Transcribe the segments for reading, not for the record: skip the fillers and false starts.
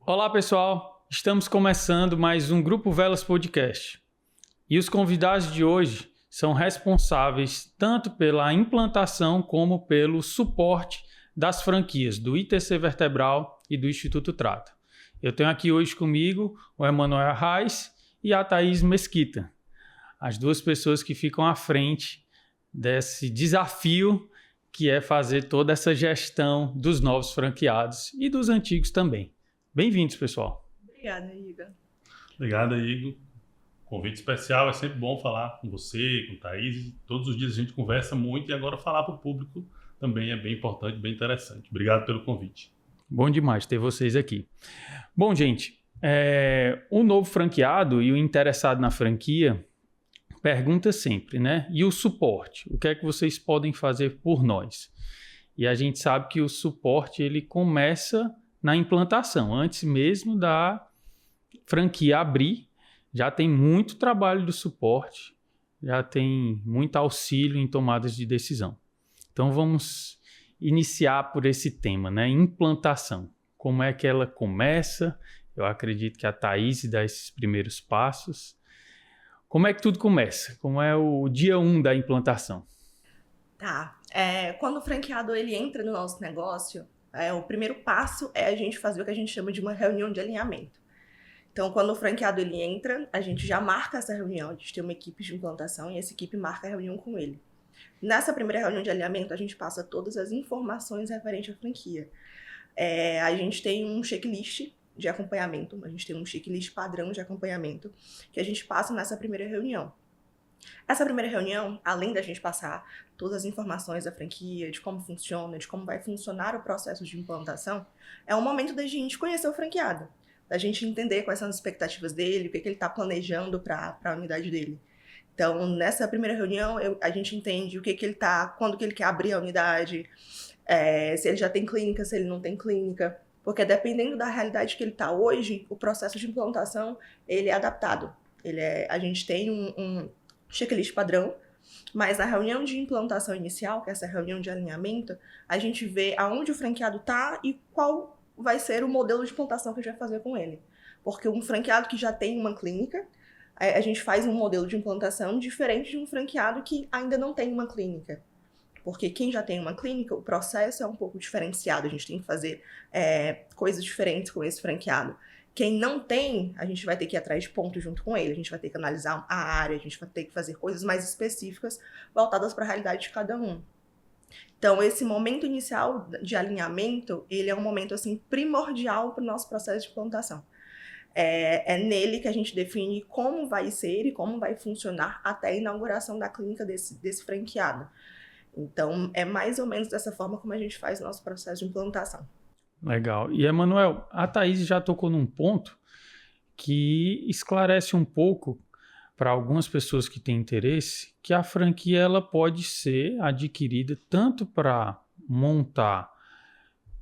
Olá pessoal, estamos começando mais um Grupo Velas Podcast. E os convidados de hoje são responsáveis tanto pela implantação como pelo suporte das franquias do ITC Vertebral e do Instituto Trata. Eu tenho aqui hoje comigo o Emanuel Arraes e a Thaís Mesquita, as duas pessoas que ficam à frente desse desafio que é fazer toda essa gestão dos novos franqueados e dos antigos também. Bem-vindos, pessoal. Obrigada, Igor. Obrigado, Igor. Convite especial, é sempre bom falar com você, com o Thaís. Todos os dias a gente conversa muito e agora falar para o público também é bem importante, bem interessante. Obrigado pelo convite. Bom demais ter vocês aqui. Bom, gente, o novo franqueado e o interessado na franquia pergunta sempre, né? E o suporte? O que é que vocês podem fazer por nós? E a gente sabe que o suporte ele começa na implantação. Antes mesmo da franquia abrir, já tem muito trabalho do suporte, já tem muito auxílio em tomadas de decisão. Então vamos iniciar por esse tema, né? Implantação. Como é que ela começa? Eu acredito que a Thaís dá esses primeiros passos. Como é que tudo começa? Como é o dia 1 da implantação? Tá. Quando o franqueado ele entra no nosso negócio, o primeiro passo é a gente fazer o que a gente chama de uma reunião de alinhamento. Então, quando o franqueado ele entra, a gente já marca essa reunião, a gente tem uma equipe de implantação e essa equipe marca a reunião com ele. Nessa primeira reunião de alinhamento, a gente passa todas as informações referentes à franquia. A gente tem um checklist de acompanhamento, a gente tem um checklist padrão de acompanhamento que a gente passa nessa primeira reunião. Essa primeira reunião, além da gente passar todas as informações da franquia, de como funciona, de como vai funcionar o processo de implantação, é um momento da gente conhecer o franqueado, da gente entender quais são as expectativas dele, o que ele está planejando para a unidade dele. Então, nessa primeira reunião, a gente entende quando que ele quer abrir a unidade, se ele já tem clínica, se ele não tem clínica, porque dependendo da realidade que ele está hoje, o processo de implantação ele é adaptado. A gente tem um checklist padrão, mas na reunião de implantação inicial, que é essa reunião de alinhamento, a gente vê aonde o franqueado está e qual vai ser o modelo de implantação que a gente vai fazer com ele. Porque um franqueado que já tem uma clínica, a gente faz um modelo de implantação diferente de um franqueado que ainda não tem uma clínica. Porque quem já tem uma clínica, o processo é um pouco diferenciado, a gente tem que fazer coisas diferentes com esse franqueado. Quem não tem, a gente vai ter que ir atrás de pontos junto com ele, a gente vai ter que analisar a área, a gente vai ter que fazer coisas mais específicas voltadas para a realidade de cada um. Então, esse momento inicial de alinhamento, ele é um momento assim, primordial para o nosso processo de implantação. É nele que a gente define como vai ser e como vai funcionar até a inauguração da clínica desse franqueado. Então, é mais ou menos dessa forma como a gente faz o nosso processo de implantação. Legal. E, Emanuel, a Thaís já tocou num ponto que esclarece um pouco para algumas pessoas que têm interesse que a franquia ela pode ser adquirida tanto para montar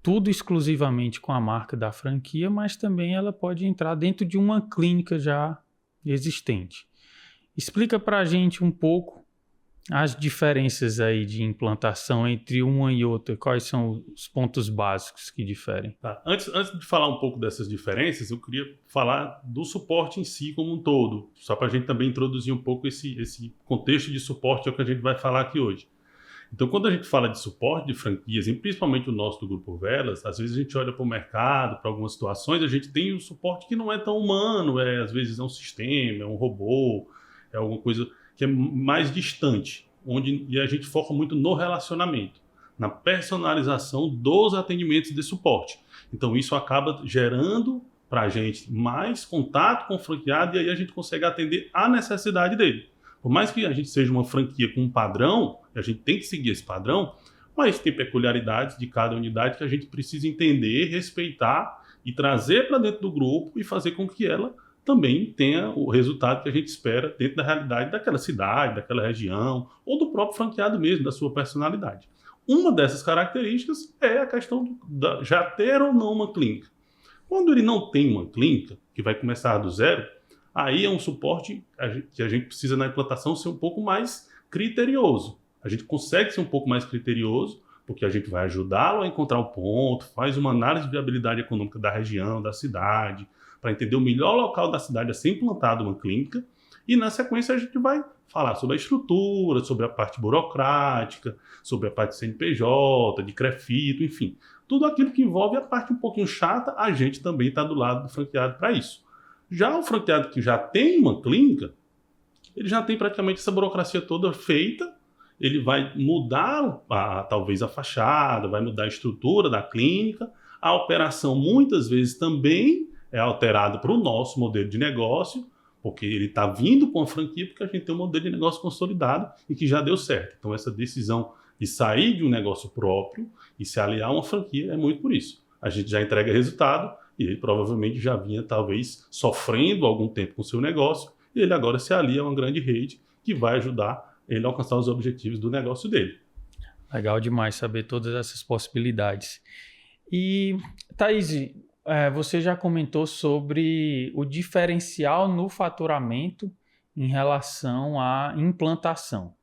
tudo exclusivamente com a marca da franquia, mas também ela pode entrar dentro de uma clínica já existente. Explica para a gente um pouco as diferenças aí de implantação entre uma e outra, quais são os pontos básicos que diferem? Tá. Antes de falar um pouco dessas diferenças, eu queria falar do suporte em si como um todo, só para a gente também introduzir um pouco esse contexto de suporte é o que a gente vai falar aqui hoje. Então, quando a gente fala de suporte de franquias, e principalmente o nosso do Grupo Velas, às vezes a gente olha para o mercado, para algumas situações, a gente tem um suporte que não é tão humano, às vezes é um sistema, é um robô, é alguma coisa que é mais distante, e a gente foca muito no relacionamento, na personalização dos atendimentos de suporte. Então isso acaba gerando para a gente mais contato com o franqueado e aí a gente consegue atender a necessidade dele. Por mais que a gente seja uma franquia com um padrão, a gente tem que seguir esse padrão, mas tem peculiaridades de cada unidade que a gente precisa entender, respeitar e trazer para dentro do grupo e fazer com que ela também tenha o resultado que a gente espera dentro da realidade daquela cidade, daquela região, ou do próprio franqueado mesmo, da sua personalidade. Uma dessas características é a questão de já ter ou não uma clínica. Quando ele não tem uma clínica, que vai começar do zero, aí é um suporte que a gente precisa na implantação ser um pouco mais criterioso. A gente consegue ser um pouco mais criterioso porque a gente vai ajudá-lo a encontrar o ponto, faz uma análise de viabilidade econômica da região, da cidade, para entender o melhor local da cidade a ser implantada uma clínica, e na sequência a gente vai falar sobre a estrutura, sobre a parte burocrática, sobre a parte de CNPJ, de CREFITO, enfim. Tudo aquilo que envolve a parte um pouquinho chata, a gente também está do lado do franqueado para isso. Já o franqueado que já tem uma clínica, ele já tem praticamente essa burocracia toda feita, ele vai mudar talvez a fachada, vai mudar a estrutura da clínica, a operação muitas vezes também é alterada para o nosso modelo de negócio, porque ele está vindo com a franquia porque a gente tem um modelo de negócio consolidado e que já deu certo. Então essa decisão de sair de um negócio próprio e se aliar a uma franquia é muito por isso. A gente já entrega resultado e ele provavelmente já vinha talvez sofrendo algum tempo com o seu negócio e ele agora se alia a uma grande rede que vai ajudar ele a alcançar os objetivos do negócio dele. Legal demais saber todas essas possibilidades. E, Thaís, você já comentou sobre o diferencial no faturamento em relação à implantação.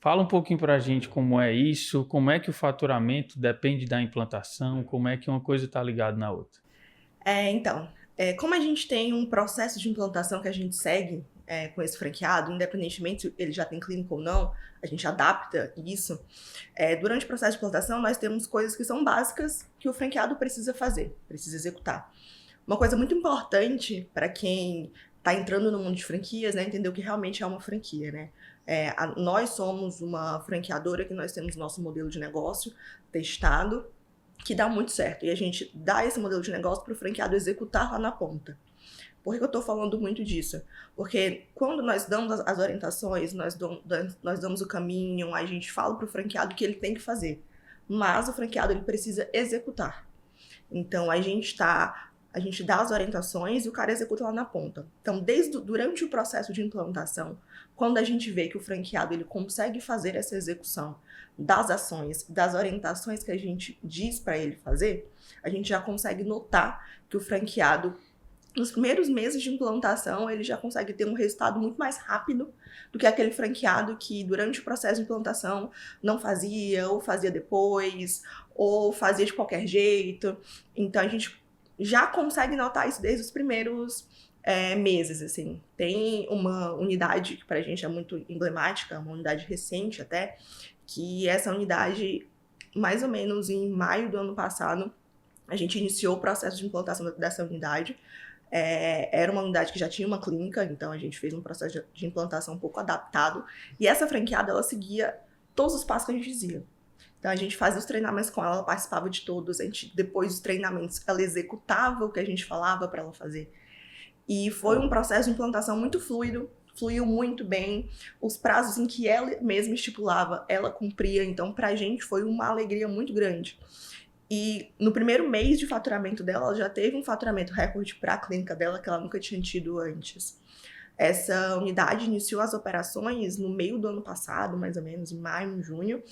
Fala um pouquinho para a gente como é isso, como é que o faturamento depende da implantação, como é que uma coisa está ligada na outra. Como a gente tem um processo de implantação que a gente segue com esse franqueado, independentemente se ele já tem clínica ou não, a gente adapta isso. Durante o processo de implantação, nós temos coisas que são básicas que o franqueado precisa fazer, precisa executar. Uma coisa muito importante para quem está entrando no mundo de franquias, né, entender o que realmente é uma franquia, né? Nós somos uma franqueadora que nós temos nosso modelo de negócio testado, que dá muito certo. E a gente dá esse modelo de negócio para o franqueado executar lá na ponta. Por que eu estou falando muito disso? Porque quando nós damos as orientações, nós damos o caminho, a gente fala para o franqueado o que ele tem que fazer. Mas o franqueado ele precisa executar. Então a gente dá as orientações e o cara executa lá na ponta. Então, durante o processo de implantação, quando a gente vê que o franqueado ele consegue fazer essa execução das ações, das orientações que a gente diz para ele fazer, a gente já consegue notar que o franqueado, nos primeiros meses de implantação, ele já consegue ter um resultado muito mais rápido do que aquele franqueado que durante o processo de implantação não fazia, ou fazia depois, ou fazia de qualquer jeito. Então, a gente já consegue notar isso desde os primeiros meses, assim. Tem uma unidade que pra gente é muito emblemática, uma unidade recente até, que essa unidade, mais ou menos em maio do ano passado, a gente iniciou o processo de implantação dessa unidade. Era uma unidade que já tinha uma clínica, então a gente fez um processo de implantação um pouco adaptado, e essa franqueada, ela seguia todos os passos que a gente dizia. Então, a gente fazia os treinamentos com ela participava de todos, depois dos treinamentos, ela executava o que a gente falava para ela fazer. E foi um processo de implantação muito fluido, fluiu muito bem. Os prazos em que ela mesma estipulava, ela cumpria. Então, pra gente, foi uma alegria muito grande. E no primeiro mês de faturamento dela, ela já teve um faturamento recorde para a clínica dela, que ela nunca tinha tido antes. Essa unidade iniciou as operações no meio do ano passado, mais ou menos, em maio, junho.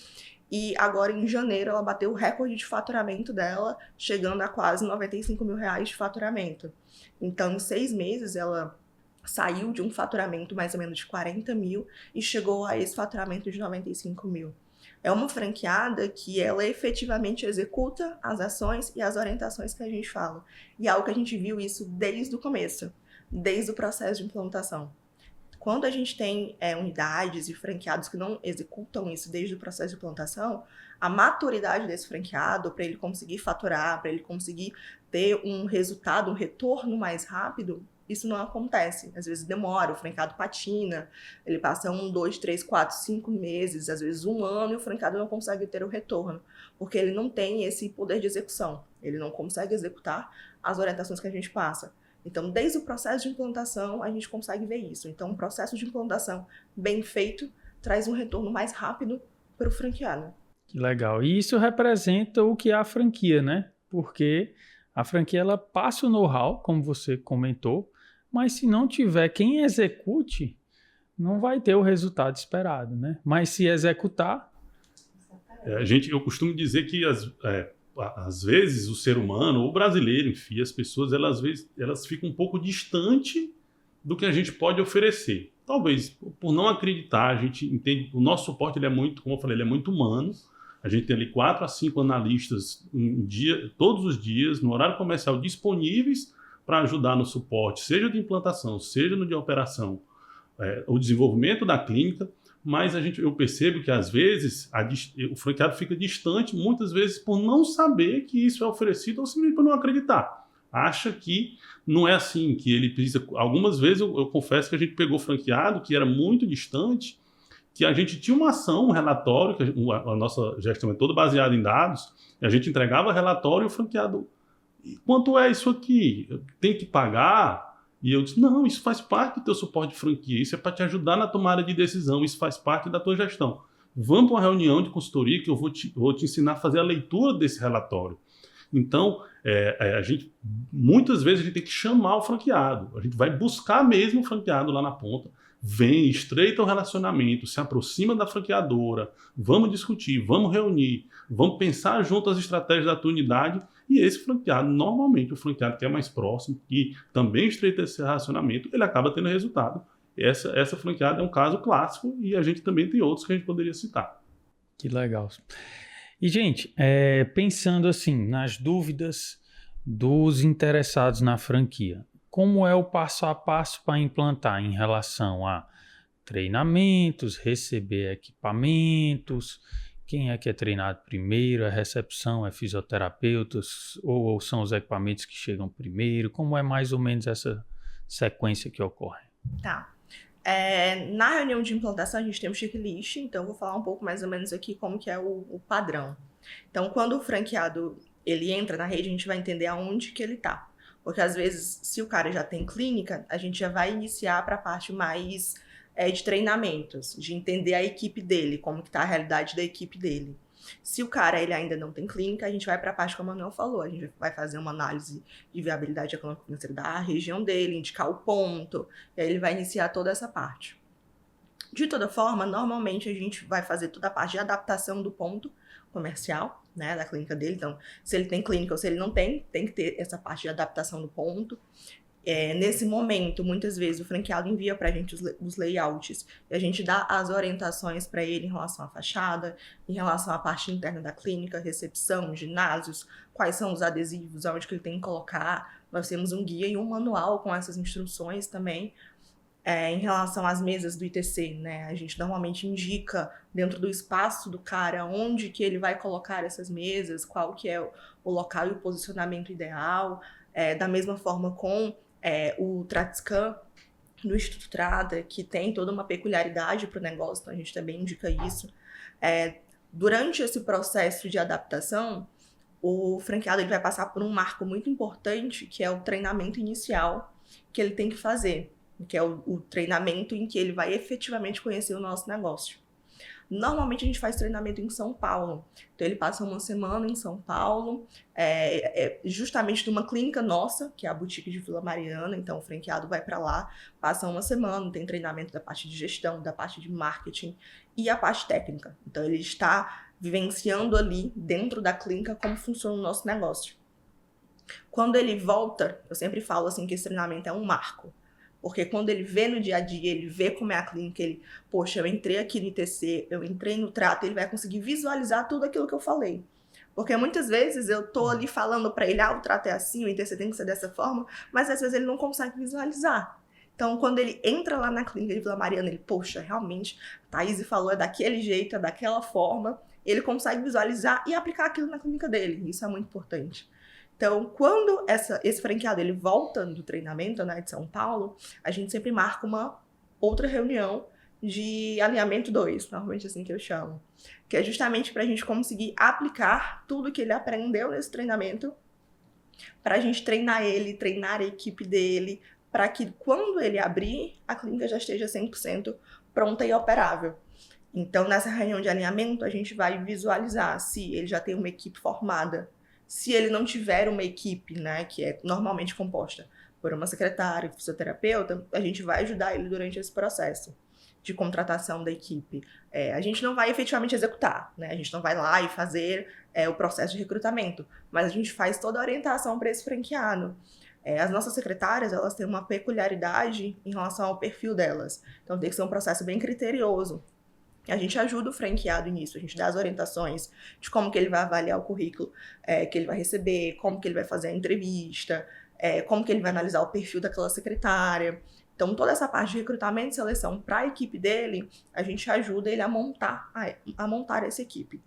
E agora, em janeiro, ela bateu o recorde de faturamento dela, chegando a quase R$95 mil de faturamento. Então, em 6 meses, ela saiu de um faturamento mais ou menos de 40 mil e chegou a esse faturamento de 95 mil. É uma franqueada que ela efetivamente executa as ações e as orientações que a gente fala. E é algo que a gente viu isso desde o começo, desde o processo de implantação. Quando a gente tem unidades e franqueados que não executam isso desde o processo de implantação, a maturidade desse franqueado, para ele conseguir faturar, para ele conseguir ter um resultado, um retorno mais rápido, isso não acontece. Às vezes demora, o franqueado patina, ele passa 1, 2, 3, 4, 5 meses, às vezes 1 ano, e o franqueado não consegue ter o retorno, porque ele não tem esse poder de execução, ele não consegue executar as orientações que a gente passa. Então, desde o processo de implantação, a gente consegue ver isso. Então, um processo de implantação bem feito traz um retorno mais rápido para o franqueado. Que legal. E isso representa o que é a franquia, né? Porque a franquia, ela passa o know-how, como você comentou, mas se não tiver quem execute, não vai ter o resultado esperado, né? Mas se executar... Eu costumo dizer que às vezes o ser humano, o brasileiro, enfim, as pessoas, elas ficam um pouco distante do que a gente pode oferecer. Talvez por não acreditar, a gente entende, o nosso suporte ele é muito, como eu falei, ele é muito humano, A gente tem ali 4 a 5 analistas todos os dias, no horário comercial, disponíveis para ajudar no suporte, seja de implantação, seja no de operação, o desenvolvimento da clínica, mas eu percebo que às vezes o franqueado fica distante, muitas vezes por não saber que isso é oferecido ou simplesmente por não acreditar. Acha que não é assim, que ele precisa... Algumas vezes eu confesso que a gente pegou franqueado que era muito distante, que a gente tinha uma ação, um relatório, que a nossa gestão é toda baseada em dados, e a gente entregava relatório e o franqueado, quanto é isso aqui? Tem que pagar? E eu disse, não, isso faz parte do teu suporte de franquia, isso é para te ajudar na tomada de decisão, isso faz parte da tua gestão. Vamos para uma reunião de consultoria que eu vou te ensinar a fazer a leitura desse relatório. Então, muitas vezes a gente tem que chamar o franqueado, a gente vai buscar mesmo o franqueado lá na ponta, vem, estreita o relacionamento, se aproxima da franqueadora, vamos discutir, vamos reunir, vamos pensar junto as estratégias da tua unidade. E esse franqueado, normalmente o franqueado que é mais próximo, que também estreita esse relacionamento, ele acaba tendo resultado. Essa franqueada é um caso clássico e a gente também tem outros que a gente poderia citar. Que legal. E, gente, pensando assim, nas dúvidas dos interessados na franquia, como é o passo a passo para implantar em relação a treinamentos, receber equipamentos, quem é que é treinado primeiro, é recepção, é fisioterapeutas, ou são os equipamentos que chegam primeiro? Como é mais ou menos essa sequência que ocorre? Tá. Na reunião de implantação a gente tem um checklist, então eu vou falar um pouco mais ou menos aqui como que é o padrão. Então, quando o franqueado ele entra na rede, a gente vai entender aonde que ele tá. Porque às vezes, se o cara já tem clínica, a gente já vai iniciar para a parte mais de treinamentos, de entender a equipe dele, como que tá a realidade da equipe dele. Se o cara ele ainda não tem clínica, a gente vai para a parte como o Manuel falou, a gente vai fazer uma análise de viabilidade econômica financeira da região dele, indicar o ponto, e aí ele vai iniciar toda essa parte. De toda forma, normalmente a gente vai fazer toda a parte de adaptação do ponto comercial, né, da clínica dele. Então, se ele tem clínica ou se ele não tem, tem que ter essa parte de adaptação do ponto. Nesse momento, muitas vezes o franqueado envia para a gente os layouts e a gente dá as orientações para ele em relação à fachada, em relação à parte interna da clínica, recepção, ginásios, quais são os adesivos, aonde que ele tem que colocar. Nós temos um guia e um manual com essas instruções também. Em relação às mesas do ITC, né? A gente normalmente indica dentro do espaço do cara onde que ele vai colocar essas mesas, qual que é o local e o posicionamento ideal. Da mesma forma com o TratScan do Instituto Trata, que tem toda uma peculiaridade para o negócio, então a gente também indica isso. Durante esse processo de adaptação, o franqueado ele vai passar por um marco muito importante, que é o treinamento inicial que ele tem que fazer, que é o treinamento em que ele vai efetivamente conhecer o nosso negócio. Normalmente a gente faz treinamento em São Paulo, então ele passa uma semana em São Paulo, justamente numa clínica nossa, que é a Boutique de Vila Mariana. Então o franqueado vai para lá, passa uma semana, tem treinamento da parte de gestão, da parte de marketing e a parte técnica. Então ele está vivenciando ali dentro da clínica como funciona o nosso negócio. Quando ele volta, eu sempre falo assim que esse treinamento é um marco. Porque quando ele vê no dia a dia, ele vê como é a clínica, ele, poxa, eu entrei aqui no ITC, eu entrei no Trata, ele vai conseguir visualizar tudo aquilo que eu falei. Porque muitas vezes eu tô ali falando para ele, o Trata é assim, o ITC tem que ser dessa forma, mas às vezes ele não consegue visualizar. Então, quando ele entra lá na clínica de Vila Mariana, ele, poxa, realmente, a Thaís falou, é daquele jeito, é daquela forma, ele consegue visualizar e aplicar aquilo na clínica dele. Isso é muito importante. Então, quando esse franqueado ele volta do treinamento, né, de São Paulo, a gente sempre marca uma outra reunião de alinhamento 2, normalmente assim que eu chamo, que é justamente para a gente conseguir aplicar tudo que ele aprendeu nesse treinamento, para a gente treinar ele, treinar a equipe dele, para que quando ele abrir, a clínica já esteja 100% pronta e operável. Então, nessa reunião de alinhamento, a gente vai visualizar se ele já tem uma equipe formada. Se ele não tiver uma equipe, né, que é normalmente composta por uma secretária, fisioterapeuta, a gente vai ajudar ele durante esse processo de contratação da equipe. A gente não vai efetivamente executar, né? A gente não vai lá e fazer o processo de recrutamento, mas a gente faz toda a orientação para esse franqueado. As nossas secretárias, elas têm uma peculiaridade em relação ao perfil delas. Então tem que ser um processo bem criterioso. A gente ajuda o franqueado nisso, a gente dá as orientações de como que ele vai avaliar o currículo que ele vai receber, como que ele vai fazer a entrevista, como que ele vai analisar o perfil daquela secretária. Então, toda essa parte de recrutamento e seleção para a equipe dele, a gente ajuda ele a montar essa equipe.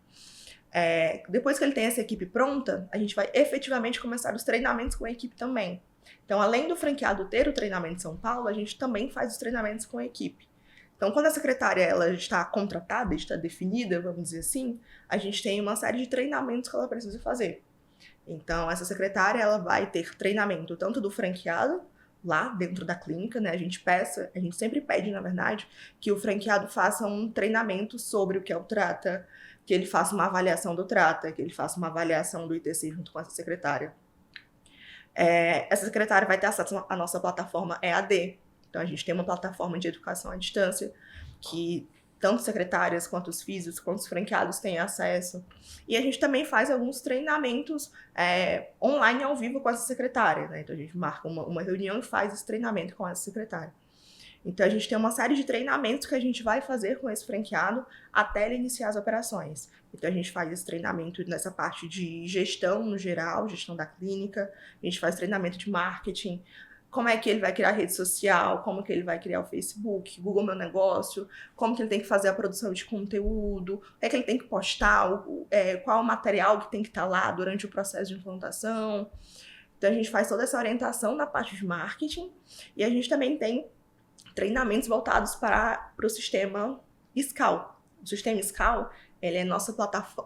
Depois que ele tem essa equipe pronta, a gente vai efetivamente começar os treinamentos com a equipe também. Então, além do franqueado ter o treinamento em São Paulo, a gente também faz os treinamentos com a equipe. Então, quando a secretária ela está contratada, está definida, vamos dizer assim, a gente tem uma série de treinamentos que ela precisa fazer. Então, essa secretária ela vai ter treinamento tanto do franqueado, lá dentro da clínica, né? A gente sempre pede, na verdade, que o franqueado faça um treinamento sobre o que é o Trata, que ele faça uma avaliação do Trata, que ele faça uma avaliação do ITC junto com essa secretária. Essa secretária vai ter acesso à nossa plataforma EAD. Então, a gente tem uma plataforma de educação à distância que tanto secretárias quanto os físicos, quanto os franqueados têm acesso. E a gente também faz alguns treinamentos online ao vivo com essa secretária, né? Então, a gente marca uma reunião e faz esse treinamento com essa secretária. Então, a gente tem uma série de treinamentos que a gente vai fazer com esse franqueado até ele iniciar as operações. Então, a gente faz esse treinamento nessa parte de gestão no geral, gestão da clínica. A gente faz treinamento de marketing, como é que ele vai criar rede social, como que ele vai criar o Facebook, Google Meu Negócio, como que ele tem que fazer a produção de conteúdo, o que é que ele tem que postar, qual o material que tem que estar lá durante o processo de implantação. Então, a gente faz toda essa orientação na parte de marketing e a gente também tem treinamentos voltados para o sistema SCAL. O sistema SCAL, ele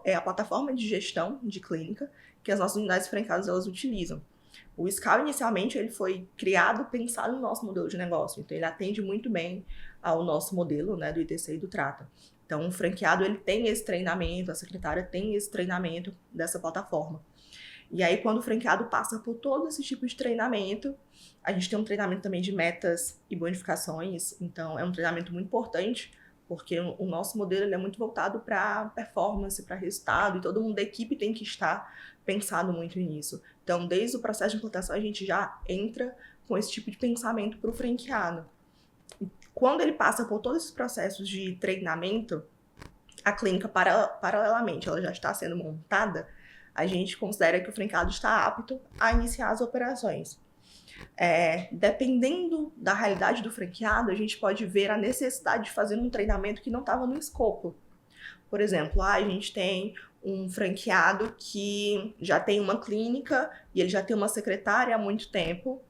é a plataforma de gestão de clínica que as nossas unidades franqueadas elas utilizam. O SCAL, inicialmente, ele foi criado, pensado no nosso modelo de negócio. Então, ele atende muito bem ao nosso modelo, né, do ITC e do Trata. Então, o franqueado, ele tem esse treinamento, a secretária tem esse treinamento dessa plataforma. E aí, quando o franqueado passa por todo esse tipo de treinamento, a gente tem um treinamento também de metas e bonificações. Então, é um treinamento muito importante, porque o nosso modelo ele é muito voltado para performance, para resultado, e todo mundo da equipe tem que estar pensado muito nisso. Então, desde o processo de implantação, a gente já entra com esse tipo de pensamento para o franqueado. Quando ele passa por todos esses processos de treinamento, a clínica, paralelamente, ela já está sendo montada, a gente considera que o franqueado está apto a iniciar as operações. Dependendo da realidade do franqueado, a gente pode ver a necessidade de fazer um treinamento que não estava no escopo. Por exemplo, a gente tem um franqueado que já tem uma clínica e ele já tem uma secretária há muito tempo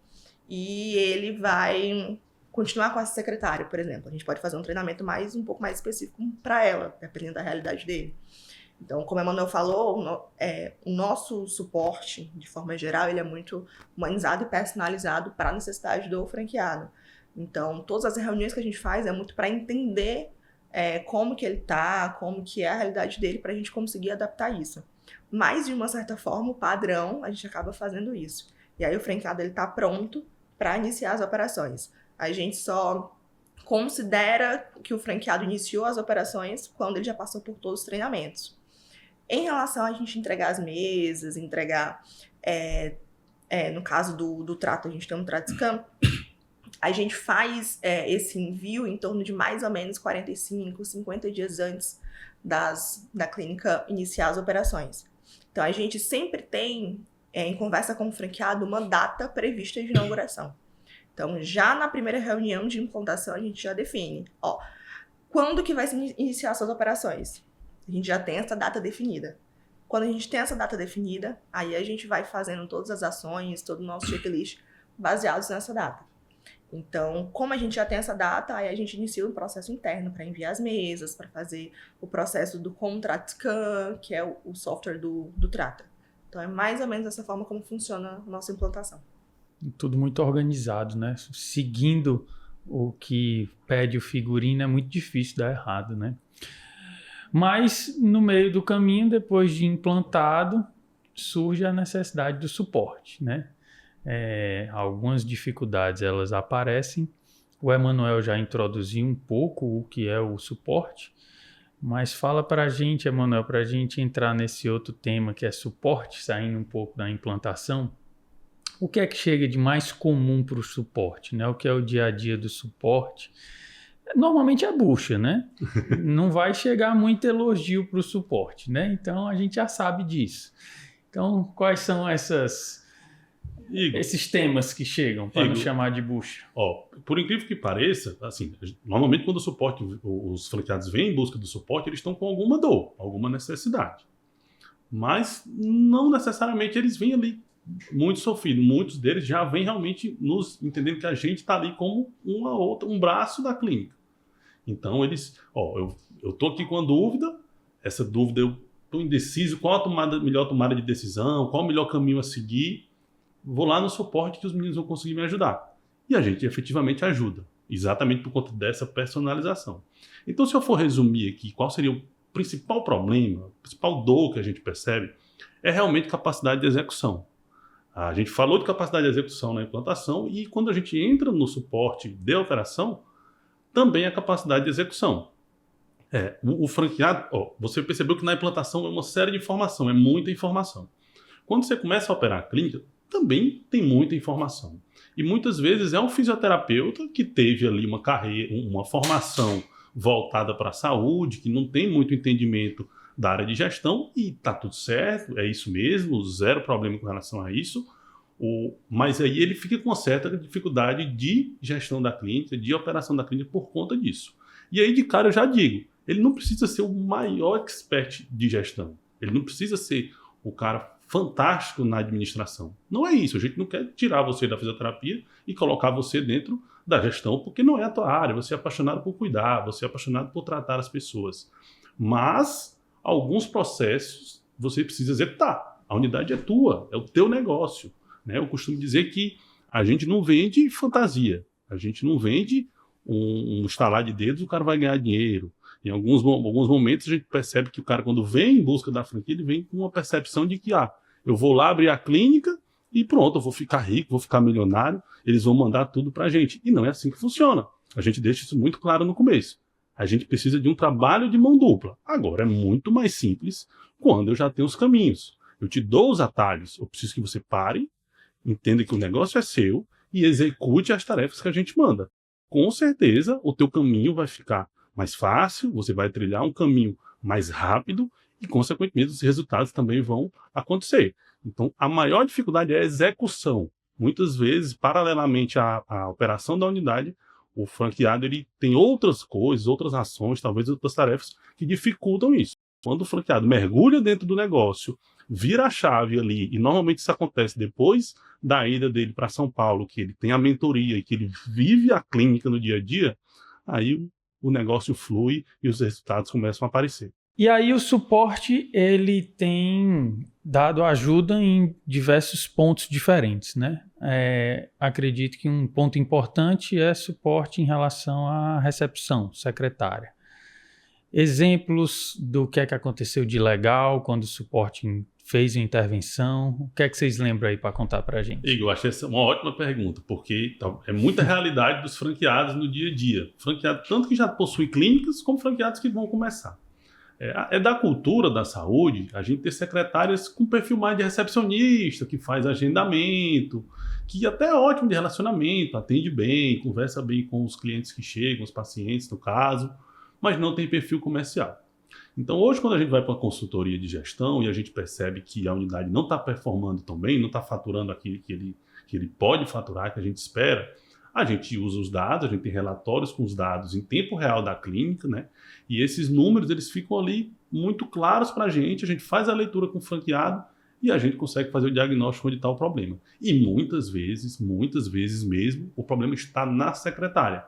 e ele vai continuar com essa secretária, por exemplo. A gente pode fazer um treinamento um pouco mais específico para ela, dependendo da realidade dele. Então, como a Emanuel falou, o nosso suporte, de forma geral, ele é muito humanizado e personalizado para a necessidade do franqueado. Então, todas as reuniões que a gente faz é muito para entender como que ele está, como que é a realidade dele, para a gente conseguir adaptar isso. Mas, de uma certa forma, o padrão, a gente acaba fazendo isso. E aí, o franqueado está pronto para iniciar as operações. A gente só considera que o franqueado iniciou as operações quando ele já passou por todos os treinamentos. Em relação a gente entregar as mesas, no caso do Trato, a gente tem um Tratscan, a gente faz esse envio em torno de mais ou menos 45, 50 dias antes da clínica iniciar as operações. Então, a gente sempre tem, em conversa com o franqueado, uma data prevista de inauguração. Então, já na primeira reunião de implantação, a gente já define, quando que vai se iniciar essas operações? A gente já tem essa data definida. Quando a gente tem essa data definida, aí a gente vai fazendo todas as ações, todo o nosso checklist baseados nessa data. Então, como a gente já tem essa data, aí a gente inicia o processo interno para enviar as mesas, para fazer o processo do ContractScan, que é o software do Trata. Então, é mais ou menos dessa forma como funciona a nossa implantação. Tudo muito organizado, né? Seguindo o que pede o figurino é muito difícil dar errado, né? Mas, no meio do caminho, depois de implantado, surge a necessidade do suporte, né? Algumas dificuldades, elas aparecem. O Emanuel já introduziu um pouco o que é o suporte, mas fala para a gente, Emanuel, para a gente entrar nesse outro tema que é suporte, saindo um pouco da implantação. O que é que chega de mais comum para o suporte, né? O que é o dia a dia do suporte? Normalmente é bucha, né? Não vai chegar muito elogio para o suporte, né? Então a gente já sabe disso. Então, quais são Igor, esses temas que chegam para nos chamar de bucha? Por incrível que pareça, assim, normalmente quando os franqueados vêm em busca do suporte, eles estão com alguma dor, alguma necessidade. Mas não necessariamente eles vêm ali muito sofridos. Muitos deles já vêm realmente nos entendendo que a gente está ali como um braço da clínica. Então eles, eu tô aqui com a dúvida, essa dúvida eu estou indeciso, qual a melhor tomada de decisão, qual o melhor caminho a seguir, vou lá no suporte que os meninos vão conseguir me ajudar. E a gente efetivamente ajuda, exatamente por conta dessa personalização. Então, se eu for resumir aqui qual seria o principal problema, a principal dor que a gente percebe, é realmente capacidade de execução. A gente falou de capacidade de execução na implantação e quando a gente entra no suporte de operação, também a capacidade de execução. O franqueado, você percebeu que na implantação é uma série de informação, é muita informação. Quando você começa a operar a clínica, também tem muita informação. E muitas vezes é um fisioterapeuta que teve ali uma carreira, uma formação voltada para a saúde, que não tem muito entendimento da área de gestão e está tudo certo, é isso mesmo, zero problema com relação a isso. Mas aí ele fica com uma certa dificuldade de gestão da clínica, de operação da clínica por conta disso. E aí de cara eu já digo, ele não precisa ser o maior expert de gestão, ele não precisa ser o cara fantástico na administração. Não é isso, a gente não quer tirar você da fisioterapia e colocar você dentro da gestão, porque não é a tua área, você é apaixonado por cuidar, você é apaixonado por tratar as pessoas. Mas alguns processos você precisa executar, a unidade é tua, é o teu negócio. Eu costumo dizer que a gente não vende fantasia, a gente não vende um estalar de dedos, o cara vai ganhar dinheiro. Em alguns momentos a gente percebe que o cara, quando vem em busca da franquia, ele vem com uma percepção de que eu vou lá abrir a clínica e pronto, eu vou ficar rico, vou ficar milionário, eles vão mandar tudo pra gente. E não é assim que funciona. A gente deixa isso muito claro no começo. A gente precisa de um trabalho de mão dupla. Agora é muito mais simples quando eu já tenho os caminhos. Eu te dou os atalhos, eu preciso que você pare, entenda que o negócio é seu e execute as tarefas que a gente manda. Com certeza, o teu caminho vai ficar mais fácil, você vai trilhar um caminho mais rápido e, consequentemente, os resultados também vão acontecer. Então, a maior dificuldade é a execução. Muitas vezes, paralelamente à operação da unidade, o franqueado ele tem outras coisas, outras ações, talvez outras tarefas que dificultam isso. Quando o franqueado mergulha dentro do negócio, vira a chave ali, e normalmente isso acontece depois da ida dele para São Paulo, que ele tem a mentoria e que ele vive a clínica no dia a dia, aí o negócio flui e os resultados começam a aparecer. E aí o suporte, ele tem dado ajuda em diversos pontos diferentes, né? Acredito que um ponto importante é suporte em relação à recepção secretária. Exemplos do que é que aconteceu de legal quando o suporte fez uma intervenção. O que é que vocês lembram aí para contar para a gente? Igor, eu achei essa uma ótima pergunta, porque é muita realidade dos franqueados no dia a dia. Franqueado tanto que já possui clínicas, como franqueados que vão começar. É da cultura da saúde a gente ter secretárias com perfil mais de recepcionista, que faz agendamento, que até é ótimo de relacionamento, atende bem, conversa bem com os clientes que chegam, os pacientes no caso, mas não tem perfil comercial. Então hoje, quando a gente vai para uma consultoria de gestão e a gente percebe que a unidade não está performando tão bem, não está faturando aquilo que ele pode faturar, que a gente espera, a gente usa os dados, a gente tem relatórios com os dados em tempo real da clínica, né? E esses números eles ficam ali muito claros para a gente faz a leitura com o franqueado e a gente consegue fazer o diagnóstico onde está o problema. E muitas vezes mesmo, o problema está na secretária.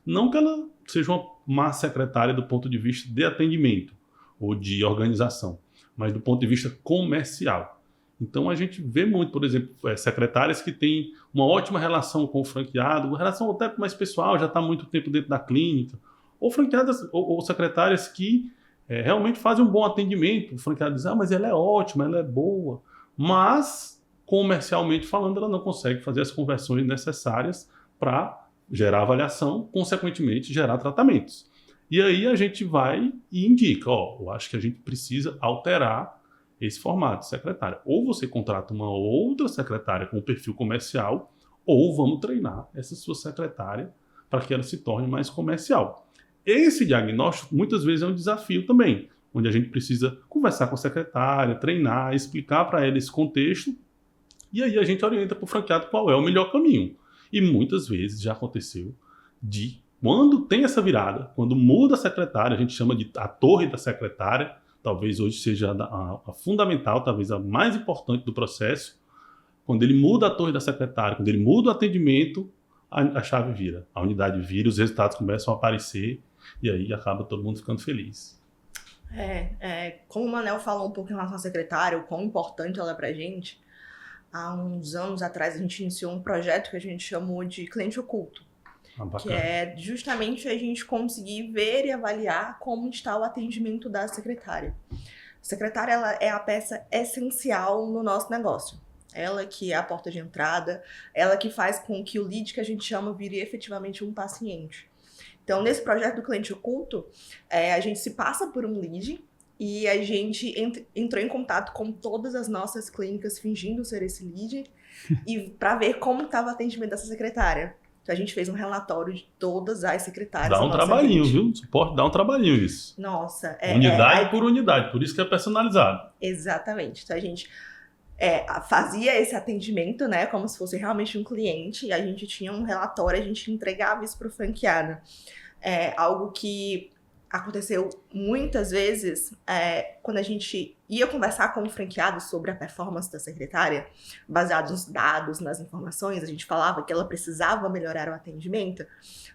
Não que ela seja uma má secretária do ponto de vista de atendimento ou de organização, mas do ponto de vista comercial. Então a gente vê muito, por exemplo, secretárias que têm uma ótima relação com o franqueado, uma relação até mais pessoal, já está há muito tempo dentro da clínica, ou franqueadas ou secretárias que realmente fazem um bom atendimento. O franqueado diz, mas ela é ótima, ela é boa, mas comercialmente falando ela não consegue fazer as conversões necessárias para gerar avaliação, consequentemente gerar tratamentos. E aí a gente vai e indica, eu acho que a gente precisa alterar esse formato de secretária. Ou você contrata uma outra secretária com perfil comercial, ou vamos treinar essa sua secretária para que ela se torne mais comercial. Esse diagnóstico muitas vezes é um desafio também, onde a gente precisa conversar com a secretária, treinar, explicar para ela esse contexto, e aí a gente orienta para o franqueado qual é o melhor caminho. E muitas vezes já aconteceu de, quando tem essa virada, quando muda a secretária, a gente chama de a torre da secretária, talvez hoje seja a fundamental, talvez a mais importante do processo. Quando ele muda a torre da secretária, quando ele muda o atendimento, a chave vira. A unidade vira, os resultados começam a aparecer e aí acaba todo mundo ficando feliz. Como o Manel falou um pouco em relação à secretária, o quão importante ela é pra gente, há uns anos atrás a gente iniciou um projeto que a gente chamou de cliente oculto. Que é justamente a gente conseguir ver e avaliar como está o atendimento da secretária. A secretária, ela é a peça essencial no nosso negócio. Ela que é a porta de entrada, ela que faz com que o lead que a gente chama vire efetivamente um paciente. Então, nesse projeto do cliente oculto, a gente se passa por um lead e a gente entrou em contato com todas as nossas clínicas fingindo ser esse lead e para ver como estava o atendimento dessa secretária. Então, a gente fez um relatório de todas as secretárias. Dá um trabalhinho, viu? Suporte dá um trabalhinho isso. Nossa. Unidade por unidade, por isso que é personalizado. Exatamente. Então, a gente fazia esse atendimento, né, como se fosse realmente um cliente, e a gente tinha um relatório, a gente entregava isso para o franqueado. Algo que aconteceu muitas vezes quando a gente ia conversar com o franqueado sobre a performance da secretária, baseado nos dados, nas informações, a gente falava que ela precisava melhorar o atendimento.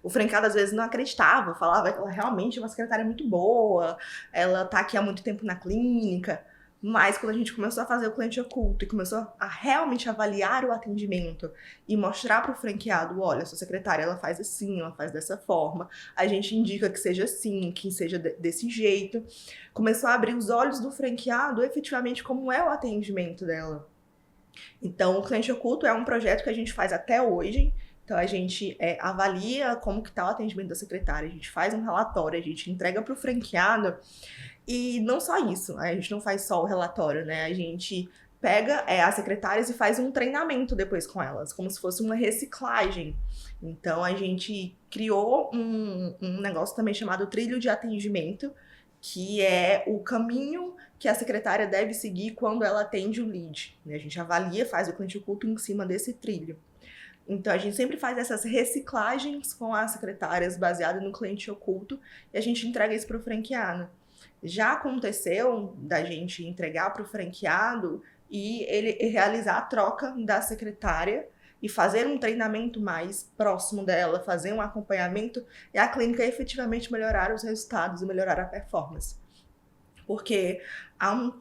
O franqueado às vezes não acreditava, falava que ela realmente é uma secretária muito boa, ela tá aqui há muito tempo na clínica. Mas quando a gente começou a fazer o cliente oculto e começou a realmente avaliar o atendimento e mostrar para o franqueado, olha, sua secretária ela faz assim, ela faz dessa forma, a gente indica que seja assim, que seja desse jeito, começou a abrir os olhos do franqueado efetivamente como é o atendimento dela. Então, o cliente oculto é um projeto que a gente faz até hoje. Então, a gente avalia como que está o atendimento da secretária, a gente faz um relatório, a gente entrega para o franqueado. E não só isso, a gente não faz só o relatório, né? A gente pega as secretárias e faz um treinamento depois com elas, como se fosse uma reciclagem. Então, a gente criou um negócio também chamado trilho de atendimento, que é o caminho que a secretária deve seguir quando ela atende o lead. A gente avalia, faz o cliente oculto em cima desse trilho. Então, a gente sempre faz essas reciclagens com as secretárias baseadas no cliente oculto e a gente entrega isso para o franqueado. Já aconteceu da gente entregar para o franqueado e ele realizar a troca da secretária e fazer um treinamento mais próximo dela, fazer um acompanhamento e a clínica efetivamente melhorar os resultados e melhorar a performance. Porque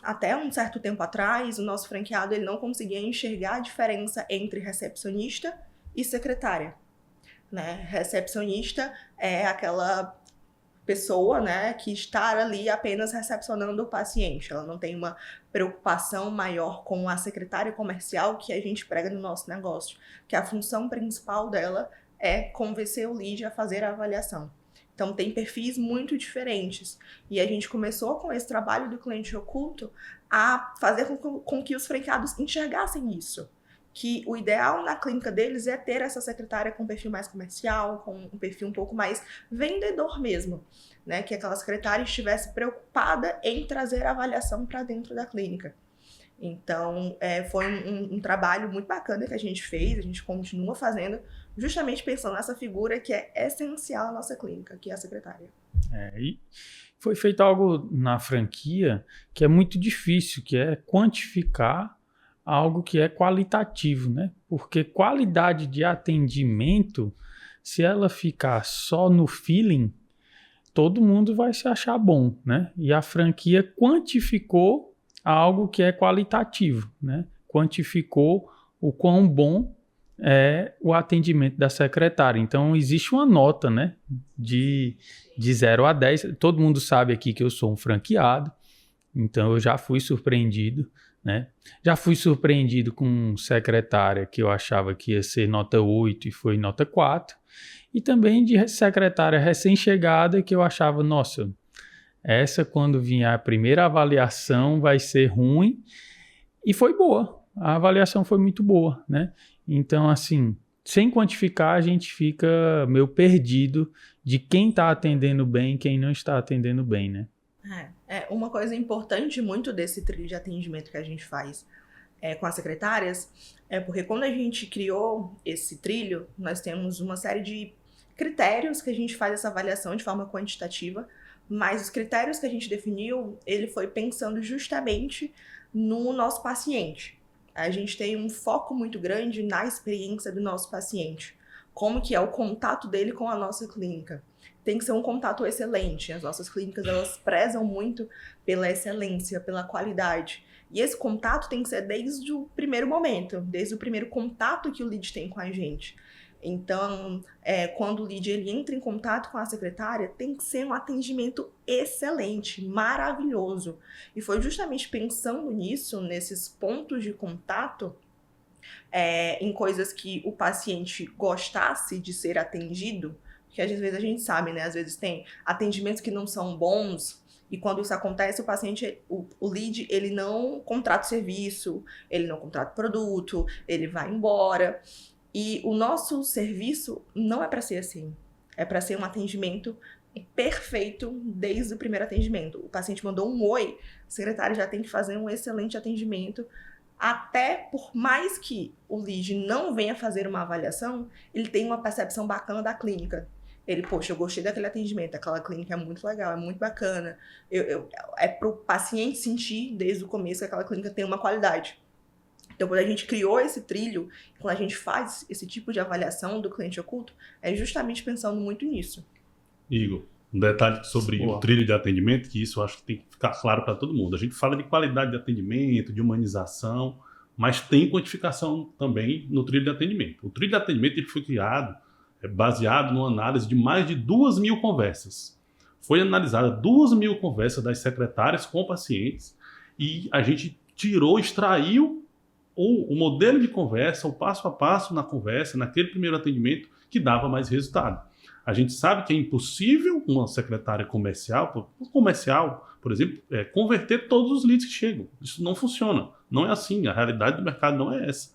até um certo tempo atrás, o nosso franqueado ele não conseguia enxergar a diferença entre recepcionista e secretária. Né? Recepcionista é aquela pessoa, né, que está ali apenas recepcionando o paciente. Ela não tem uma preocupação maior com a secretária comercial que a gente prega no nosso negócio, que a função principal dela é convencer o lead a fazer a avaliação. Então, tem perfis muito diferentes. E a gente começou com esse trabalho do cliente oculto a fazer com que os franqueados enxergassem isso. Que o ideal na clínica deles é ter essa secretária com um perfil mais comercial, com um perfil um pouco mais vendedor mesmo, né? Que aquela secretária estivesse preocupada em trazer a avaliação para dentro da clínica. Então, foi um trabalho muito bacana que a gente fez, a gente continua fazendo, justamente pensando nessa figura que é essencial à nossa clínica, que é a secretária. E foi feito algo na franquia que é muito difícil, que é quantificar algo que é qualitativo, né? Porque qualidade de atendimento, se ela ficar só no feeling, todo mundo vai se achar bom, né? E a franquia quantificou algo que é qualitativo, né? Quantificou o quão bom é o atendimento da secretária. Então, existe uma nota, né? De 0 a 10. Todo mundo sabe aqui que eu sou um franqueado, então eu já fui surpreendido, né? Já fui surpreendido com secretária que eu achava que ia ser nota 8 e foi nota 4. E também de secretária recém-chegada que eu achava, nossa, essa quando vier a primeira avaliação vai ser ruim. E foi boa. A avaliação foi muito boa, né? Então, assim, sem quantificar, a gente fica meio perdido de quem está atendendo bem e quem não está atendendo bem, né? Uma coisa importante muito desse trilho de atendimento que a gente faz com as secretárias é porque quando a gente criou esse trilho, nós temos uma série de critérios que a gente faz essa avaliação de forma quantitativa, mas os critérios que a gente definiu, ele foi pensando justamente no nosso paciente. A gente tem um foco muito grande na experiência do nosso paciente. Como que é o contato dele com a nossa clínica. Tem que ser um contato excelente. As nossas clínicas, elas prezam muito pela excelência, pela qualidade. E esse contato tem que ser desde o primeiro momento, desde o primeiro contato que o lead tem com a gente. Então, quando o lead ele entra em contato com a secretária, tem que ser um atendimento excelente, maravilhoso. E foi justamente pensando nisso, nesses pontos de contato, em coisas que o paciente gostasse de ser atendido, porque às vezes a gente sabe, né? Às vezes tem atendimentos que não são bons, e quando isso acontece, o paciente, o lead, ele não contrata o serviço, ele não contrata o produto, ele vai embora. E o nosso serviço não é para ser assim. É para ser um atendimento perfeito desde o primeiro atendimento. O paciente mandou um oi, o secretário já tem que fazer um excelente atendimento. Até por mais que o lead não venha fazer uma avaliação, ele tem uma percepção bacana da clínica. Ele, poxa, eu gostei daquele atendimento, aquela clínica é muito legal, é muito bacana. É para o paciente sentir desde o começo que aquela clínica tem uma qualidade. Então, quando a gente criou esse trilho, quando a gente faz esse tipo de avaliação do cliente oculto, é justamente pensando muito nisso. Igor, um detalhe sobre o trilho de atendimento, que isso eu acho que tem que ficar claro para todo mundo. A gente fala de qualidade de atendimento, de humanização, mas tem quantificação também no trilho de atendimento. O trilho de atendimento ele foi criado baseado numa análise de mais de 2.000 conversas. Foi analisada 2.000 conversas das secretárias com pacientes e a gente extraiu o modelo de conversa, o passo a passo na conversa, naquele primeiro atendimento, que dava mais resultado. A gente sabe que é impossível uma secretária comercial, por exemplo, converter todos os leads que chegam. Isso não funciona. Não é assim. A realidade do mercado não é essa.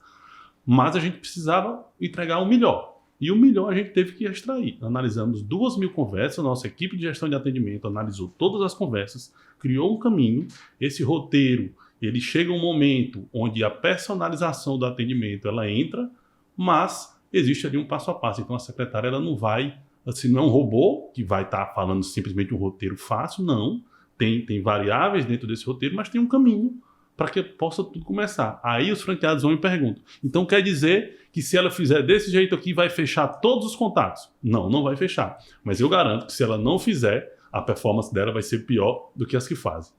Mas a gente precisava entregar o melhor. E o melhor a gente teve que extrair. Analisamos 2.000 conversas, a nossa equipe de gestão de atendimento analisou todas as conversas, criou um caminho. Esse roteiro, ele chega um momento onde a personalização do atendimento ela entra, mas existe ali um passo a passo. Então a secretária ela não vai, assim, não é um robô que vai estar falando simplesmente um roteiro fácil, não. Tem variáveis dentro desse roteiro, mas tem um caminho para que possa tudo começar. Aí os franqueados vão e perguntam, então quer dizer que se ela fizer desse jeito aqui, vai fechar todos os contatos? Não, não vai fechar. Mas eu garanto que se ela não fizer, a performance dela vai ser pior do que as que fazem.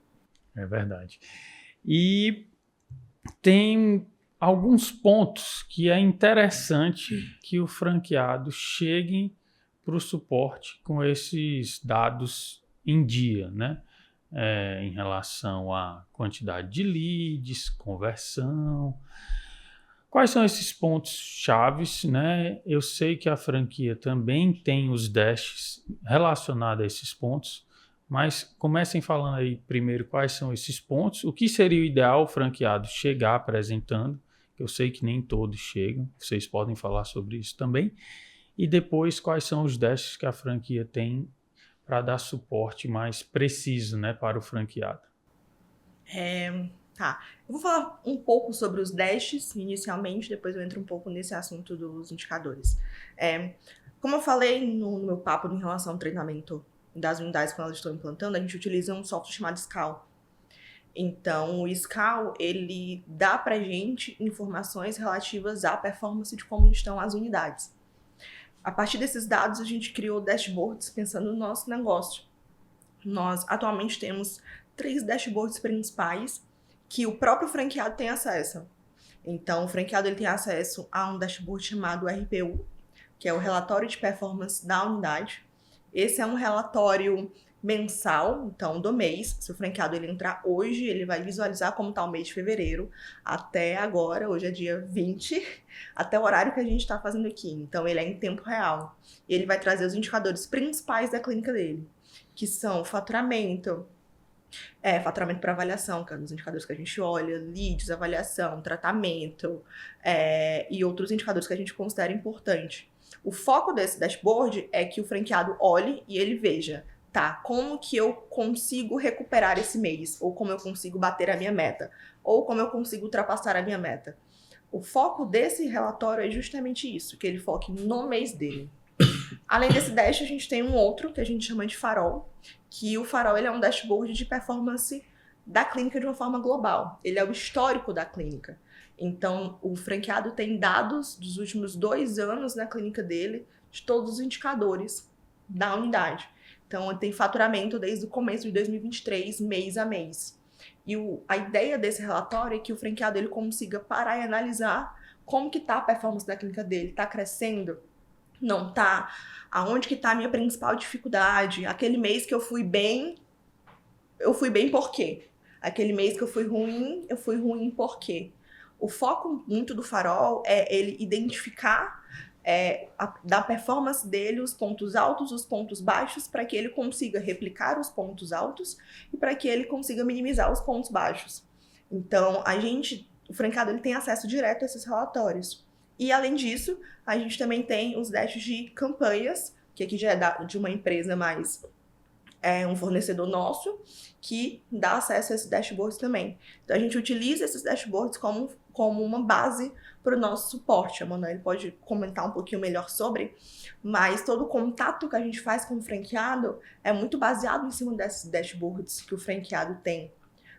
É verdade. E tem alguns pontos que é interessante que o franqueado chegue para o suporte com esses dados em dia, né? Em relação à quantidade de leads, conversão. Quais são esses pontos chaves, né? Eu sei que a franquia também tem os dashes relacionados a esses pontos, mas comecem falando aí primeiro quais são esses pontos, o que seria o ideal o franqueado chegar apresentando, que eu sei que nem todos chegam, vocês podem falar sobre isso também, e depois quais são os dashes que a franquia tem para dar suporte mais preciso, né, para o franqueado. Tá, eu vou falar um pouco sobre os dashes inicialmente, depois eu entro um pouco nesse assunto dos indicadores. Como eu falei no meu papo em relação ao treinamento das unidades quando elas estão implantando, a gente utiliza um software chamado Scal. Então, o Scal, ele dá pra gente informações relativas à performance de como estão as unidades. A partir desses dados, a gente criou dashboards pensando no nosso negócio. Nós, atualmente, temos 3 dashboards principais que o próprio franqueado tem acesso. Então, o franqueado ele tem acesso a um dashboard chamado RPU, que é o Relatório de Performance da Unidade. Esse é um relatório mensal, então, do mês. Se o franqueado ele entrar hoje, ele vai visualizar como está o mês de fevereiro, até agora, hoje é dia 20, até o horário que a gente está fazendo aqui. Então, ele é em tempo real. E ele vai trazer os indicadores principais da clínica dele, que são faturamento, Faturamento para avaliação, que é um dos indicadores que a gente olha, leads, avaliação, tratamento, e outros indicadores que a gente considera importante. O foco desse dashboard é que o franqueado olhe e ele veja, tá, como que eu consigo recuperar esse mês, ou como eu consigo bater a minha meta, ou como eu consigo ultrapassar a minha meta. O foco desse relatório é justamente isso, que ele foque no mês dele. Além desse dash, a gente tem um outro que a gente chama de farol, que o farol ele é um dashboard de performance da clínica de uma forma global. Ele é o histórico da clínica. Então, o franqueado tem dados dos últimos 2 anos na clínica dele, de todos os indicadores da unidade. Então, tem faturamento desde o começo de 2023, mês a mês. E a ideia desse relatório é que o franqueado ele consiga parar e analisar como que está a performance da clínica dele. Está crescendo? Não está? Aonde que está a minha principal dificuldade? Aquele mês que eu fui bem por quê? Aquele mês que eu fui ruim por quê? O foco muito do farol é ele identificar da performance dele os pontos altos, os pontos baixos, para que ele consiga replicar os pontos altos e para que ele consiga minimizar os pontos baixos. Então, o franqueado ele tem acesso direto a esses relatórios. E, além disso, a gente também tem os dashs de campanhas, que aqui já é de uma empresa mais... um fornecedor nosso que dá acesso a esses dashboards também. Então, a gente utiliza esses dashboards como uma base para o nosso suporte. A Manoel pode comentar um pouquinho melhor sobre, mas todo o contato que a gente faz com o franqueado é muito baseado em cima desses dashboards que o franqueado tem.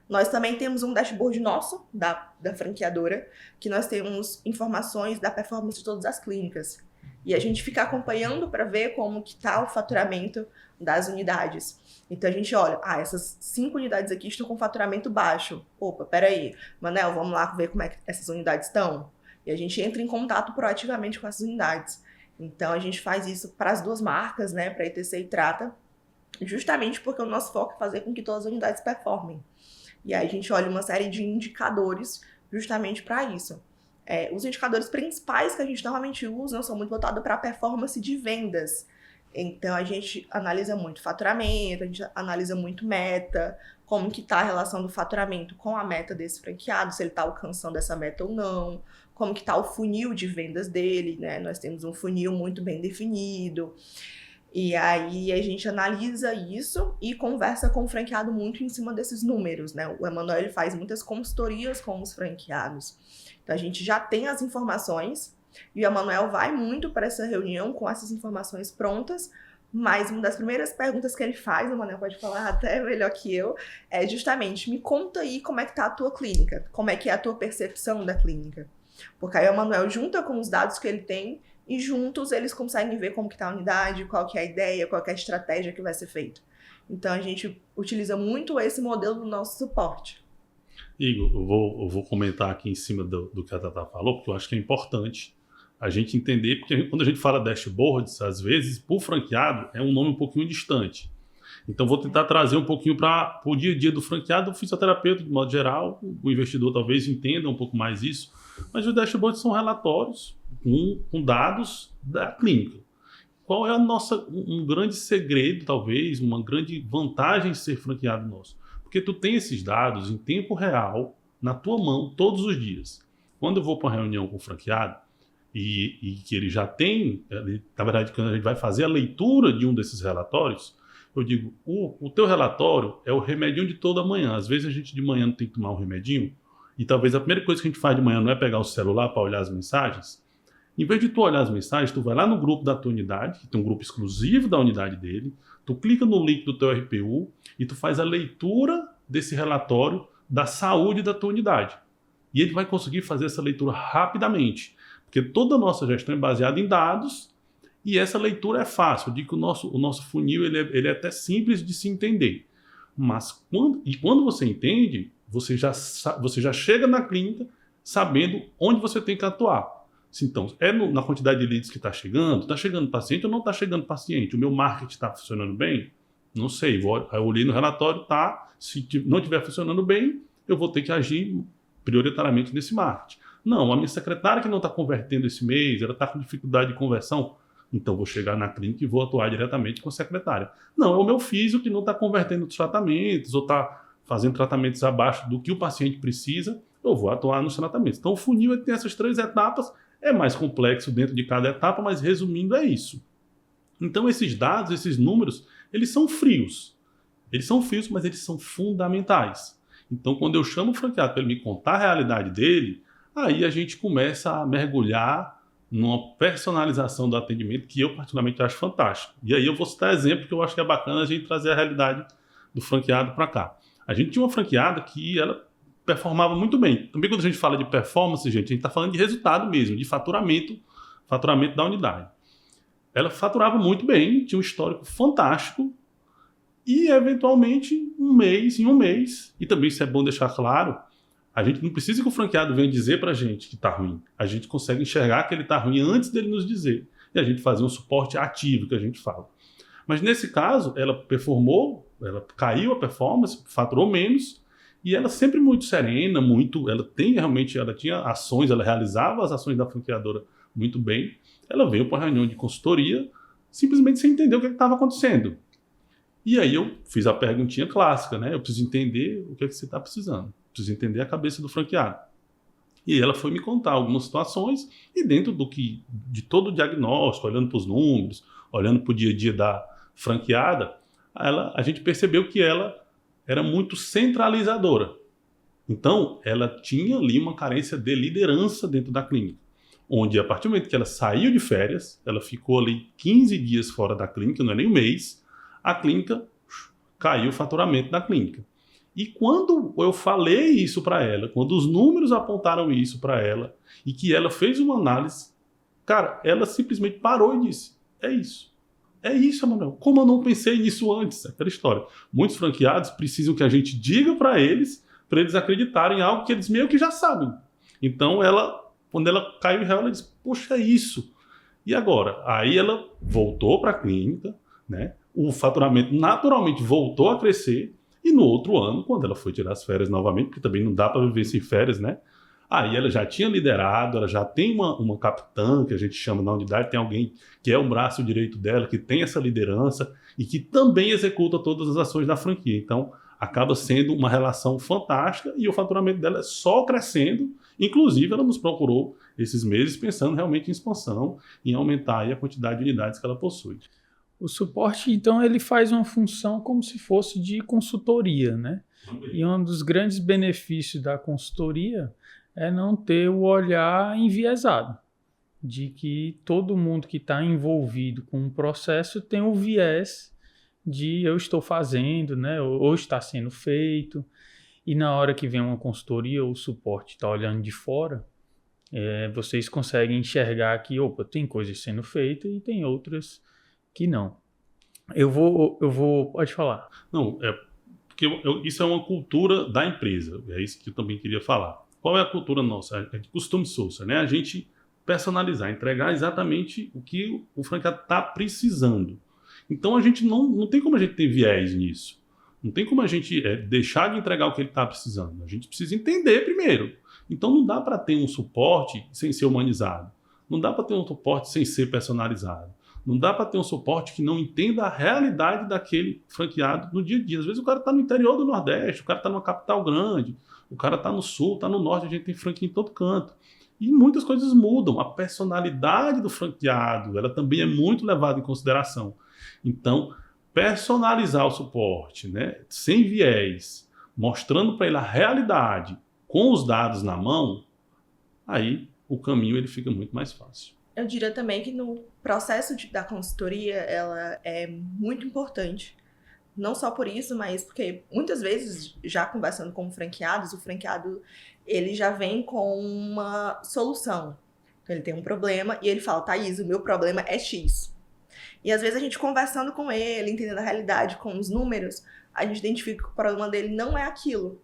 Nós também temos um dashboard nosso, da franqueadora, que nós temos informações da performance de todas as clínicas. E a gente fica acompanhando para ver como que está o faturamento das unidades. Então a gente olha, essas 5 unidades aqui estão com faturamento baixo. Opa, peraí, Manel, vamos lá ver como é que essas unidades estão? E a gente entra em contato proativamente com essas unidades. Então a gente faz isso para as 2 marcas, né, para ETC e Trata, justamente porque o nosso foco é fazer com que todas as unidades performem. E aí a gente olha uma série de indicadores justamente para isso. Os indicadores principais que a gente normalmente usa são muito voltados para a performance de vendas. Então, a gente analisa muito faturamento, a gente analisa muito meta, como que está a relação do faturamento com a meta desse franqueado, se ele está alcançando essa meta ou não, como que está o funil de vendas dele, né? Nós temos um funil muito bem definido. E aí a gente analisa isso e conversa com o franqueado muito em cima desses números, né? O Emanuel ele faz muitas consultorias com os franqueados. Então a gente já tem as informações e o Emanuel vai muito para essa reunião com essas informações prontas, mas uma das primeiras perguntas que ele faz, o Emanuel pode falar até melhor que eu, é justamente, me conta aí como é que tá a tua clínica, como é que é a tua percepção da clínica. Porque aí o Emanuel junta com os dados que ele tem e juntos eles conseguem ver como que tá a unidade, qual que é a ideia, qual que é a estratégia que vai ser feita. Então a gente utiliza muito esse modelo no nosso suporte. Igor, eu vou comentar aqui em cima do que a Tata falou, porque eu acho que é importante a gente entender, porque quando a gente fala dashboards, às vezes, por franqueado, é um nome um pouquinho distante. Então, vou tentar trazer um pouquinho para o dia a dia do franqueado, do fisioterapeuta, de modo geral, o investidor talvez entenda um pouco mais isso, mas os dashboards são relatórios com dados da clínica. Qual é um grande segredo, talvez, uma grande vantagem de ser franqueado nosso? Porque tu tem esses dados em tempo real, na tua mão, todos os dias. Quando eu vou para uma reunião com o franqueado, e que ele já tem, na verdade, quando a gente vai fazer a leitura de um desses relatórios, eu digo, o teu relatório é o remedinho de toda manhã. Às vezes a gente de manhã não tem que tomar um remedinho, e talvez a primeira coisa que a gente faz de manhã não é pegar o celular para olhar as mensagens. Em vez de tu olhar as mensagens, tu vai lá no grupo da tua unidade, que tem um grupo exclusivo da unidade dele, tu clica no link do teu RPU e tu faz a leitura desse relatório da saúde da tua unidade. E ele vai conseguir fazer essa leitura rapidamente, porque toda a nossa gestão é baseada em dados e essa leitura é fácil. Eu digo que o nosso funil ele é até simples de se entender. Mas quando você entende, você já chega na clínica sabendo onde você tem que atuar. Então, na quantidade de leads que está chegando paciente ou não está chegando paciente? O meu marketing está funcionando bem? Não sei, eu olhei no relatório, se não estiver funcionando bem, eu vou ter que agir prioritariamente nesse marketing. Não, a minha secretária que não está convertendo esse mês, ela está com dificuldade de conversão, então vou chegar na clínica e vou atuar diretamente com a secretária. Não, é o meu físio que não está convertendo os tratamentos, ou está fazendo tratamentos abaixo do que o paciente precisa, eu vou atuar nos tratamentos. Então, o funil tem essas 3 etapas, é mais complexo dentro de cada etapa, mas resumindo é isso. Então, esses dados, esses números, eles são frios. Eles são frios, mas eles são fundamentais. Então, quando eu chamo o franqueado para ele me contar a realidade dele, aí a gente começa a mergulhar numa personalização do atendimento que eu particularmente acho fantástico. E aí eu vou citar exemplo que eu acho que é bacana a gente trazer a realidade do franqueado para cá. A gente tinha uma franqueada que ela performava muito bem. Também quando a gente fala de performance, gente, a gente está falando de resultado mesmo, de faturamento da unidade. Ela faturava muito bem, tinha um histórico fantástico e, eventualmente, em um mês, e também isso é bom deixar claro, a gente não precisa que o franqueado venha dizer para a gente que está ruim. A gente consegue enxergar que ele está ruim antes dele nos dizer. E a gente fazer um suporte ativo, que a gente fala. Mas nesse caso, ela performou, ela caiu a performance, faturou menos, e ela sempre muito serena, ela tinha ações, ela realizava as ações da franqueadora muito bem. Ela veio para a reunião de consultoria simplesmente sem entender o que estava acontecendo. E aí eu fiz a perguntinha clássica, né? Eu preciso entender o que é que você está precisando. Preciso entender a cabeça do franqueado. E ela foi me contar algumas situações e dentro de todo o diagnóstico, olhando para os números, olhando para o dia a dia da franqueada, a gente percebeu que ela era muito centralizadora. Então, ela tinha ali uma carência de liderança dentro da clínica, onde a partir do momento que ela saiu de férias, ela ficou ali 15 dias fora da clínica, não é nem um mês, a clínica caiu o faturamento da clínica. E quando eu falei isso para ela, quando os números apontaram isso para ela e que ela fez uma análise, cara, ela simplesmente parou e disse, é isso. É isso, Emanuel. Como eu não pensei nisso antes? Aquela história. Muitos franqueados precisam que a gente diga para eles acreditarem em algo que eles meio que já sabem. Então, quando ela caiu em real, ela disse, poxa, é isso. E agora? Aí ela voltou para a clínica, né? O faturamento naturalmente voltou a crescer. E no outro ano, quando ela foi tirar as férias novamente, porque também não dá para viver sem férias, né? Aí ela já tinha liderado, ela já tem uma capitã, que a gente chama na unidade, tem alguém que é o braço direito dela, que tem essa liderança e que também executa todas as ações da franquia. Então, acaba sendo uma relação fantástica e o faturamento dela é só crescendo. Inclusive, ela nos procurou esses meses pensando realmente em expansão, em aumentar aí a quantidade de unidades que ela possui. O suporte, então, ele faz uma função como se fosse de consultoria, né? E um dos grandes benefícios da consultoria é não ter o olhar enviesado, de que todo mundo que está envolvido com um processo tem o viés de eu estou fazendo, né? Ou está sendo feito, e na hora que vem uma consultoria ou o suporte está olhando de fora, vocês conseguem enxergar que, tem coisas sendo feitas e tem outras que não. Pode falar. Não, porque isso é uma cultura da empresa, é isso que eu também queria falar. Qual é a cultura nossa? É de custom source, né? A gente personalizar, entregar exatamente o que o franqueado está precisando. Então a gente não tem como a gente ter viés nisso. Não tem como a gente deixar de entregar o que ele está precisando. A gente precisa entender primeiro. Então não dá para ter um suporte sem ser humanizado. Não dá para ter um suporte sem ser personalizado. Não dá para ter um suporte que não entenda a realidade daquele franqueado no dia a dia. Às vezes o cara está no interior do Nordeste, o cara está numa capital grande, o cara está no Sul, está no Norte, a gente tem franquia em todo canto. E muitas coisas mudam. A personalidade do franqueado, ela também é muito levada em consideração. Então, personalizar o suporte, né, sem viés, mostrando para ele a realidade, com os dados na mão, aí o caminho ele fica muito mais fácil. Eu diria também que no processo da consultoria, ela é muito importante. Não só por isso, mas porque muitas vezes, já conversando com franqueados, o franqueado ele já vem com uma solução. Então, ele tem um problema e ele fala, Thaís, o meu problema é X. E às vezes a gente conversando com ele, entendendo a realidade com os números, a gente identifica que o problema dele não é aquilo.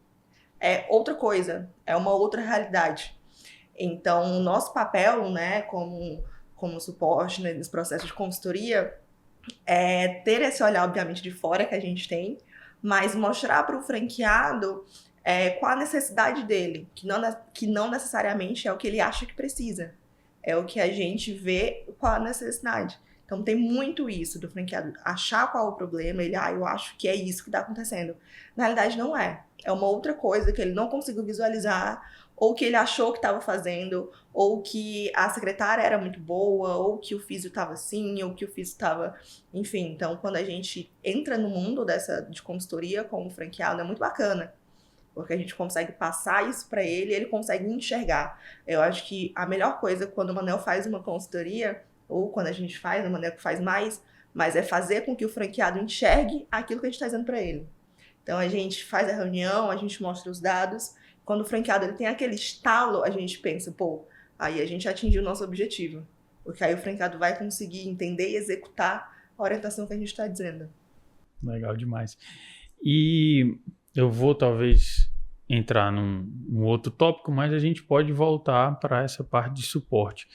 É outra coisa, é uma outra realidade. Então, o nosso papel, né, como suporte, né, nesse processo de consultoria, é ter esse olhar, obviamente, de fora que a gente tem, mas mostrar para o franqueado qual a necessidade dele, que não necessariamente é o que ele acha que precisa, é o que a gente vê qual a necessidade. Então tem muito isso do franqueado achar qual é o problema, ele, eu acho que é isso que está acontecendo. Na realidade não é. É uma outra coisa que ele não conseguiu visualizar, ou que ele achou que estava fazendo, ou que a secretária era muito boa, ou que o físio estava assim, ou que o físio estava... Enfim, então quando a gente entra no mundo de consultoria com o franqueado, é muito bacana. Porque a gente consegue passar isso para ele e ele consegue enxergar. Eu acho que a melhor coisa quando o Manel faz uma consultoria, ou quando a gente faz, o Manel que faz mais, mas é fazer com que o franqueado enxergue aquilo que a gente está dizendo para ele. Então a gente faz a reunião, a gente mostra os dados. Quando o franqueado ele tem aquele estalo, a gente pensa, aí a gente atingiu o nosso objetivo. Porque aí o franqueado vai conseguir entender e executar a orientação que a gente está dizendo. Legal demais. E eu vou talvez entrar num outro tópico, mas a gente pode voltar para essa parte de suporte.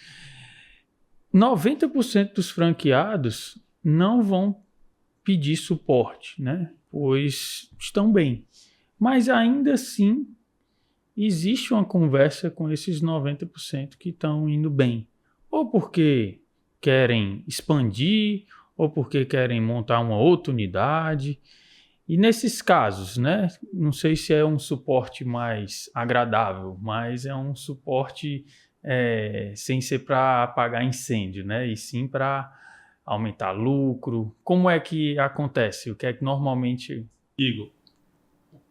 90% dos franqueados não vão pedir suporte, né? Pois estão bem. Mas ainda assim, existe uma conversa com esses 90% que estão indo bem. Ou porque querem expandir, ou porque querem montar uma outra unidade. E nesses casos, né, não sei se é um suporte mais agradável, mas é um suporte sem ser para apagar incêndio, né, e sim para aumentar lucro. Como é que acontece? O que é que normalmente... Igor,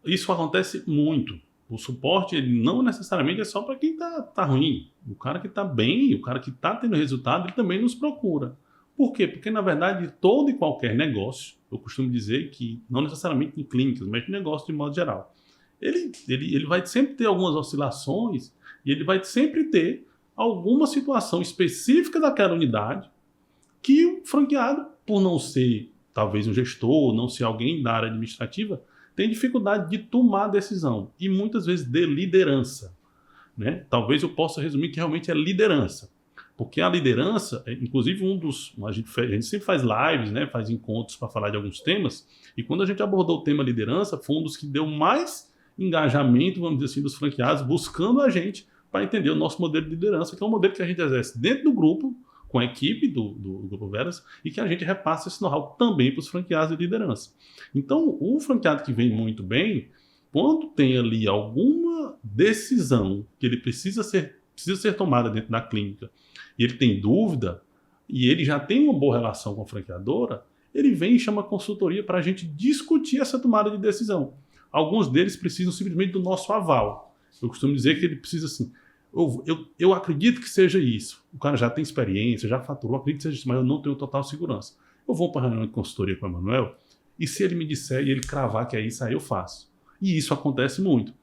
isso acontece muito. O suporte ele não necessariamente é só para quem tá ruim. O cara que está bem, o cara que está tendo resultado, ele também nos procura. Por quê? Porque, na verdade, todo e qualquer negócio, eu costumo dizer que, não necessariamente em clínicas, mas em negócio de modo geral, ele vai sempre ter algumas oscilações e ele vai sempre ter alguma situação específica daquela unidade que o franqueado, por não ser, talvez, um gestor, não ser alguém da área administrativa, tem dificuldade de tomar decisão e, muitas vezes, de liderança, né? Talvez eu possa resumir que realmente é liderança. Porque a liderança, inclusive a gente sempre faz lives, né, faz encontros para falar de alguns temas, e quando a gente abordou o tema liderança, foi um dos que deu mais engajamento, vamos dizer assim, dos franqueados, buscando a gente para entender o nosso modelo de liderança, que é um modelo que a gente exerce dentro do grupo, com a equipe do Grupo Veras, e que a gente repassa esse know-how também para os franqueados de liderança. Então, o franqueado que vem muito bem, quando tem ali alguma decisão que ele precisa ser tomada dentro da clínica, e ele tem dúvida, e ele já tem uma boa relação com a franqueadora, ele vem e chama a consultoria para a gente discutir essa tomada de decisão. Alguns deles precisam simplesmente do nosso aval. Eu costumo dizer que ele precisa assim, eu acredito que seja isso. O cara já tem experiência, já faturou, acredito que seja isso, mas eu não tenho total segurança. Eu vou para a reunião de consultoria com o Emanuel, e se ele me disser e ele cravar que é isso, aí eu faço. E isso acontece muito.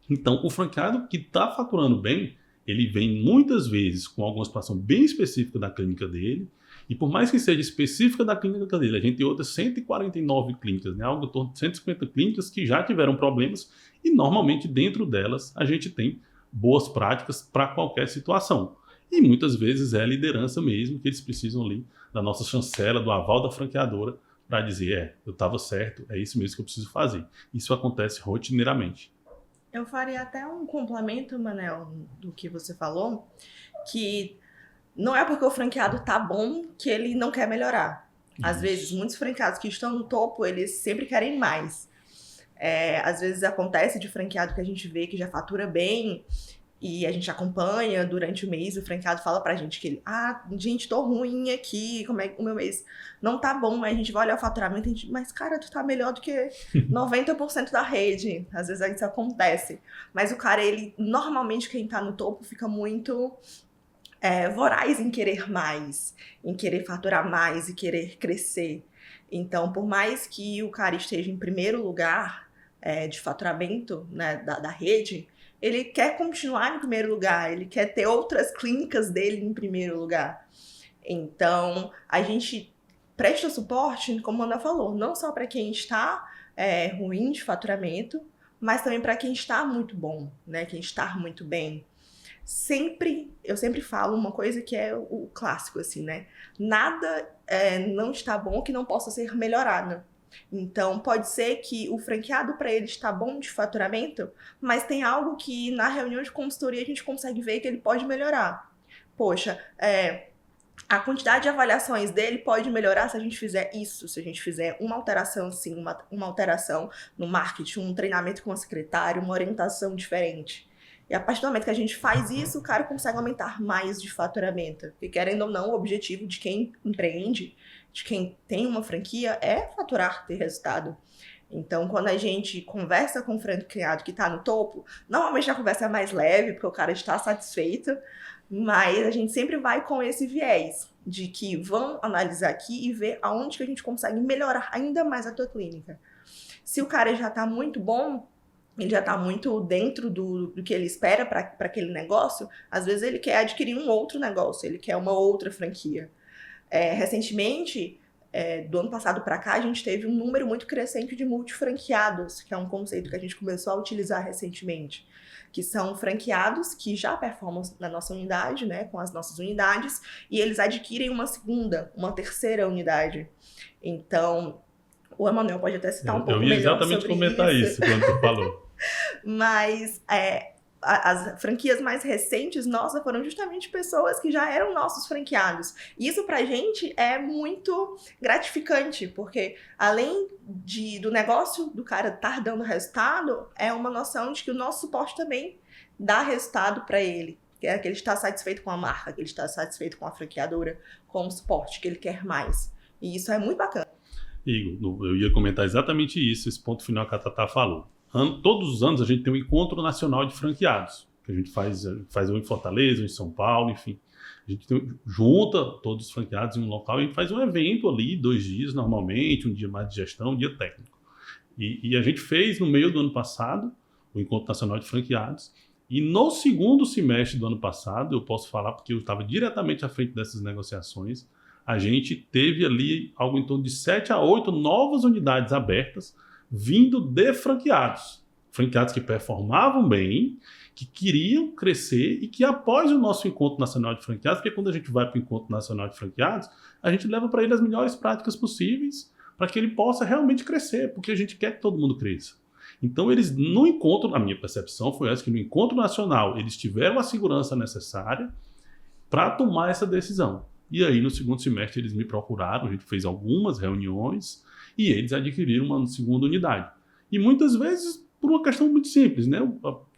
Então, o franqueado que está faturando bem, ele vem muitas vezes com alguma situação bem específica da clínica dele, e por mais que seja específica da clínica dele, a gente tem outras 149 clínicas, né? Algo em torno de 150 clínicas que já tiveram problemas, e normalmente dentro delas a gente tem boas práticas para qualquer situação. E muitas vezes é a liderança mesmo, que eles precisam ali da nossa chancela, do aval da franqueadora, para dizer, eu estava certo, é isso mesmo que eu preciso fazer. Isso acontece rotineiramente. Eu faria até um complemento, Manel, do que você falou, que não é porque o franqueado tá bom que ele não quer melhorar. Às vezes, muitos franqueados que estão no topo, eles sempre querem mais. Às vezes acontece de franqueado que a gente vê que já fatura bem e a gente acompanha durante o mês, o franqueado fala pra gente que ele, gente, tô ruim aqui, como é que o meu mês não tá bom, aí a gente vai olhar o faturamento e a gente, mas cara, tu tá melhor do que 90% da rede, às vezes isso acontece, mas o cara, ele, normalmente quem tá no topo fica muito voraz em querer mais, em querer faturar mais e querer crescer, então por mais que o cara esteja em primeiro lugar de faturamento, né, da rede, ele quer continuar em primeiro lugar, ele quer ter outras clínicas dele em primeiro lugar. Então, a gente presta suporte, como a Ana falou, não só para quem está ruim de faturamento, mas também para quem está muito bom, né? Quem está muito bem. Eu sempre falo uma coisa que é o clássico, assim, né? Nada não está bom que não possa ser melhorado. Então, pode ser que o franqueado para ele está bom de faturamento, mas tem algo que na reunião de consultoria a gente consegue ver que ele pode melhorar. Poxa, a quantidade de avaliações dele pode melhorar se a gente fizer isso, se a gente fizer uma alteração assim, uma alteração no marketing, um treinamento com a secretária, uma orientação diferente. E a partir do momento que a gente faz isso, o cara consegue aumentar mais de faturamento. Porque, querendo ou não, o objetivo de quem empreende, de quem tem uma franquia, é faturar, ter resultado. Então, quando a gente conversa com o franqueado que está no topo, normalmente a conversa é mais leve, porque o cara está satisfeito, mas a gente sempre vai com esse viés de que vamos analisar aqui e ver aonde que a gente consegue melhorar ainda mais a tua clínica. Se o cara já está muito bom, ele já está muito dentro do que ele espera para aquele negócio, às vezes ele quer adquirir um outro negócio, ele quer uma outra franquia. Recentemente, do ano passado para cá, a gente teve um número muito crescente de multifranqueados, que é um conceito que a gente começou a utilizar recentemente, que são franqueados que já performam na nossa unidade, né, com as nossas unidades, e eles adquirem uma segunda, uma terceira unidade. Então, o Emanuel pode até citar um pouco melhor sobre isso. Eu ia exatamente comentar isso quando tu falou. Mas as franquias mais recentes, nossa, foram justamente pessoas que já eram nossos franqueados. E isso pra gente é muito gratificante, porque além do negócio do cara estar dando resultado, é uma noção de que o nosso suporte também dá resultado para ele. Que ele está satisfeito com a marca, que ele está satisfeito com a franqueadora, com o suporte, que ele quer mais. E isso é muito bacana. Igor, eu ia comentar exatamente isso, esse ponto final que a Tatá falou. Todos os anos a gente tem um encontro nacional de franqueados, que a gente faz um em Fortaleza, um em São Paulo, enfim. A gente junta todos os franqueados em um local e faz um evento ali, 2 dias normalmente, um dia mais de gestão, um dia técnico. E a gente fez no meio do ano passado o Encontro Nacional de Franqueados, e no segundo semestre do ano passado, eu posso falar porque eu estava diretamente à frente dessas negociações, a gente teve ali algo em torno de 7 a 8 novas unidades abertas, vindo de franqueados que performavam bem, que queriam crescer e que após o nosso Encontro Nacional de Franqueados, porque quando a gente vai para o Encontro Nacional de Franqueados, a gente leva para ele as melhores práticas possíveis para que ele possa realmente crescer, porque a gente quer que todo mundo cresça. Então eles no encontro, a minha percepção foi essa, que no Encontro Nacional eles tiveram a segurança necessária para tomar essa decisão. E aí no segundo semestre eles me procuraram, a gente fez algumas reuniões, e eles adquiriram uma segunda unidade. E muitas vezes por uma questão muito simples, né?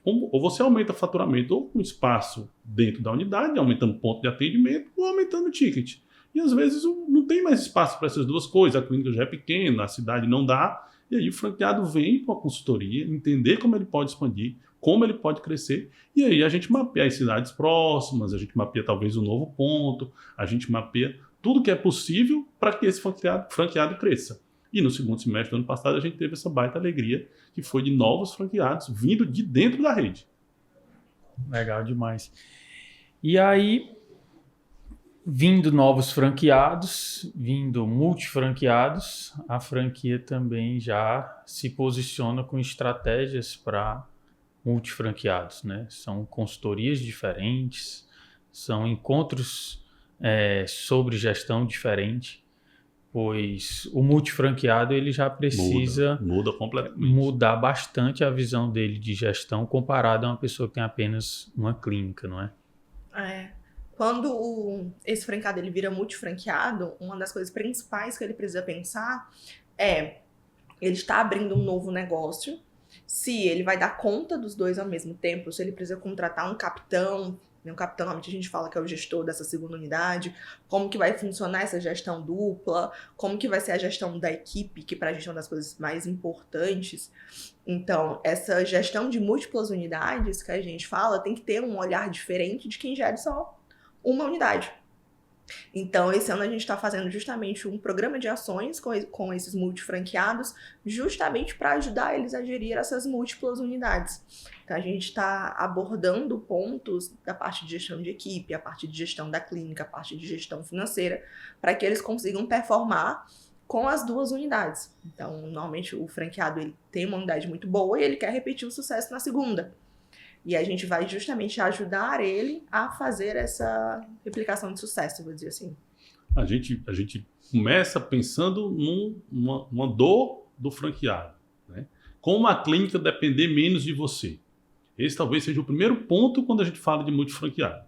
Ou você aumenta o faturamento ou com espaço dentro da unidade, aumentando ponto de atendimento, ou aumentando o ticket. E às vezes não tem mais espaço para essas duas coisas, a clínica já é pequena, a cidade não dá, e aí o franqueado vem para a consultoria, entender como ele pode expandir, como ele pode crescer, e aí a gente mapeia as cidades próximas, a gente mapeia talvez um novo ponto, a gente mapeia tudo que é possível para que esse franqueado cresça. E no segundo semestre do ano passado a gente teve essa baita alegria, que foi de novos franqueados vindo de dentro da rede. Legal demais. E aí, vindo novos franqueados, vindo multifranqueados, a franquia também já se posiciona com estratégias para multifranqueados, né? São consultorias diferentes, são encontros sobre gestão diferente, pois o multifranqueado ele já precisa muda completamente, mudar bastante a visão dele de gestão comparado a uma pessoa que tem apenas uma clínica, não é? Quando esse franqueado ele vira multifranqueado, uma das coisas principais que ele precisa pensar é ele está abrindo um novo negócio, se ele vai dar conta dos dois ao mesmo tempo, se ele precisa contratar um capitão, normalmente a gente fala que é o gestor dessa segunda unidade, como que vai funcionar essa gestão dupla, como que vai ser a gestão da equipe, que para a gente é uma das coisas mais importantes. Então, essa gestão de múltiplas unidades que a gente fala tem que ter um olhar diferente de quem gere só uma unidade. Então, esse ano a gente está fazendo justamente um programa de ações com esses multifranqueados, justamente para ajudar eles a gerir essas múltiplas unidades. Então, a gente está abordando pontos da parte de gestão de equipe, a parte de gestão da clínica, a parte de gestão financeira, para que eles consigam performar com as duas unidades. Então, normalmente o franqueado ele tem uma unidade muito boa e ele quer repetir o sucesso na segunda. E a gente vai justamente ajudar ele a fazer essa replicação de sucesso, vou dizer assim. A gente começa pensando numa dor do franqueado, né? Como a clínica depender menos de você. Esse talvez seja o primeiro ponto quando a gente fala de multifranqueado.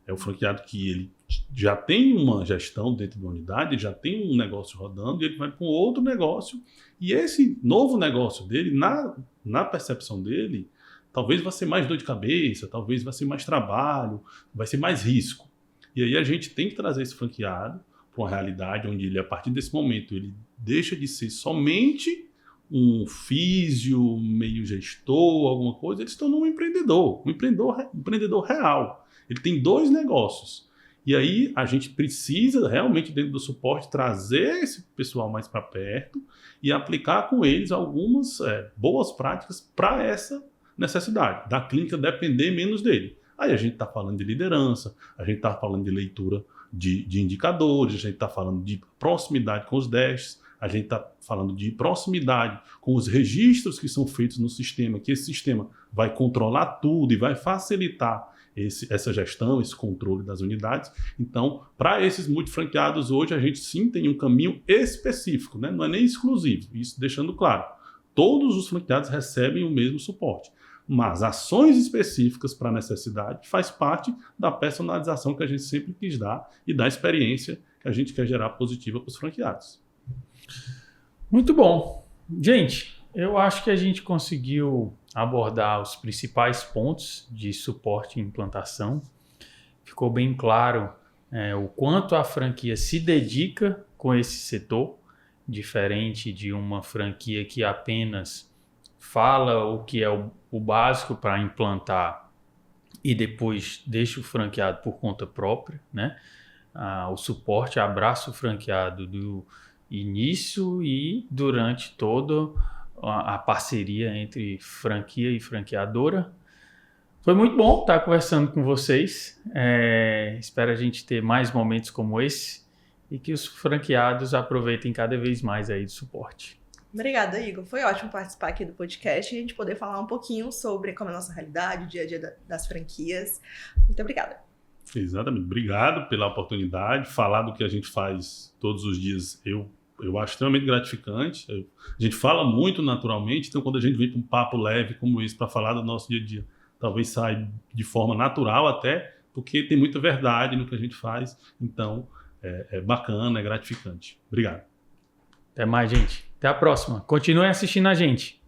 É o franqueado que ele já tem uma gestão dentro da unidade, já tem um negócio rodando e ele vai para um outro negócio. E esse novo negócio dele, na percepção dele, talvez vai ser mais dor de cabeça, talvez vai ser mais trabalho, vai ser mais risco. E aí a gente tem que trazer esse franqueado para uma realidade onde ele, a partir desse momento, ele deixa de ser somente um físio, meio gestor, alguma coisa, ele se tornou um empreendedor real. Ele tem 2 negócios. E aí a gente precisa realmente, dentro do suporte, trazer esse pessoal mais para perto e aplicar com eles algumas boas práticas para essa necessidade, da clínica depender menos dele. Aí a gente está falando de liderança, a gente está falando de leitura de indicadores, a gente está falando de proximidade com os dashs, a gente está falando de proximidade com os registros que são feitos no sistema, que esse sistema vai controlar tudo e vai facilitar essa gestão, esse controle das unidades. Então, para esses multifranqueados hoje, a gente sim tem um caminho específico, né? Não é nem exclusivo, isso deixando claro. Todos os franqueados recebem o mesmo suporte, mas ações específicas para a necessidade faz parte da personalização que a gente sempre quis dar e da experiência que a gente quer gerar positiva para os franqueados. Muito bom. Gente, eu acho que a gente conseguiu abordar os principais pontos de suporte e implantação. Ficou bem claro o quanto a franquia se dedica com esse setor, diferente de uma franquia que apenas fala o que é o básico para implantar e depois deixa o franqueado por conta própria, né? O suporte abraça o franqueado do início e durante toda a parceria entre franquia e franqueadora. Foi muito bom estar conversando com vocês. Espero a gente ter mais momentos como esse e que os franqueados aproveitem cada vez mais aí do suporte. Obrigada, Igor. Foi ótimo participar aqui do podcast e a gente poder falar um pouquinho sobre como é a nossa realidade, o dia a dia das franquias. Muito obrigada. Exatamente. Obrigado pela oportunidade. Falar do que a gente faz todos os dias, eu acho extremamente gratificante. A gente fala muito naturalmente, então quando a gente vem para um papo leve como esse para falar do nosso dia a dia, talvez saia de forma natural até, porque tem muita verdade no que a gente faz. Então, é bacana, é gratificante. Obrigado. Até mais, gente. Até a próxima. Continuem assistindo a gente.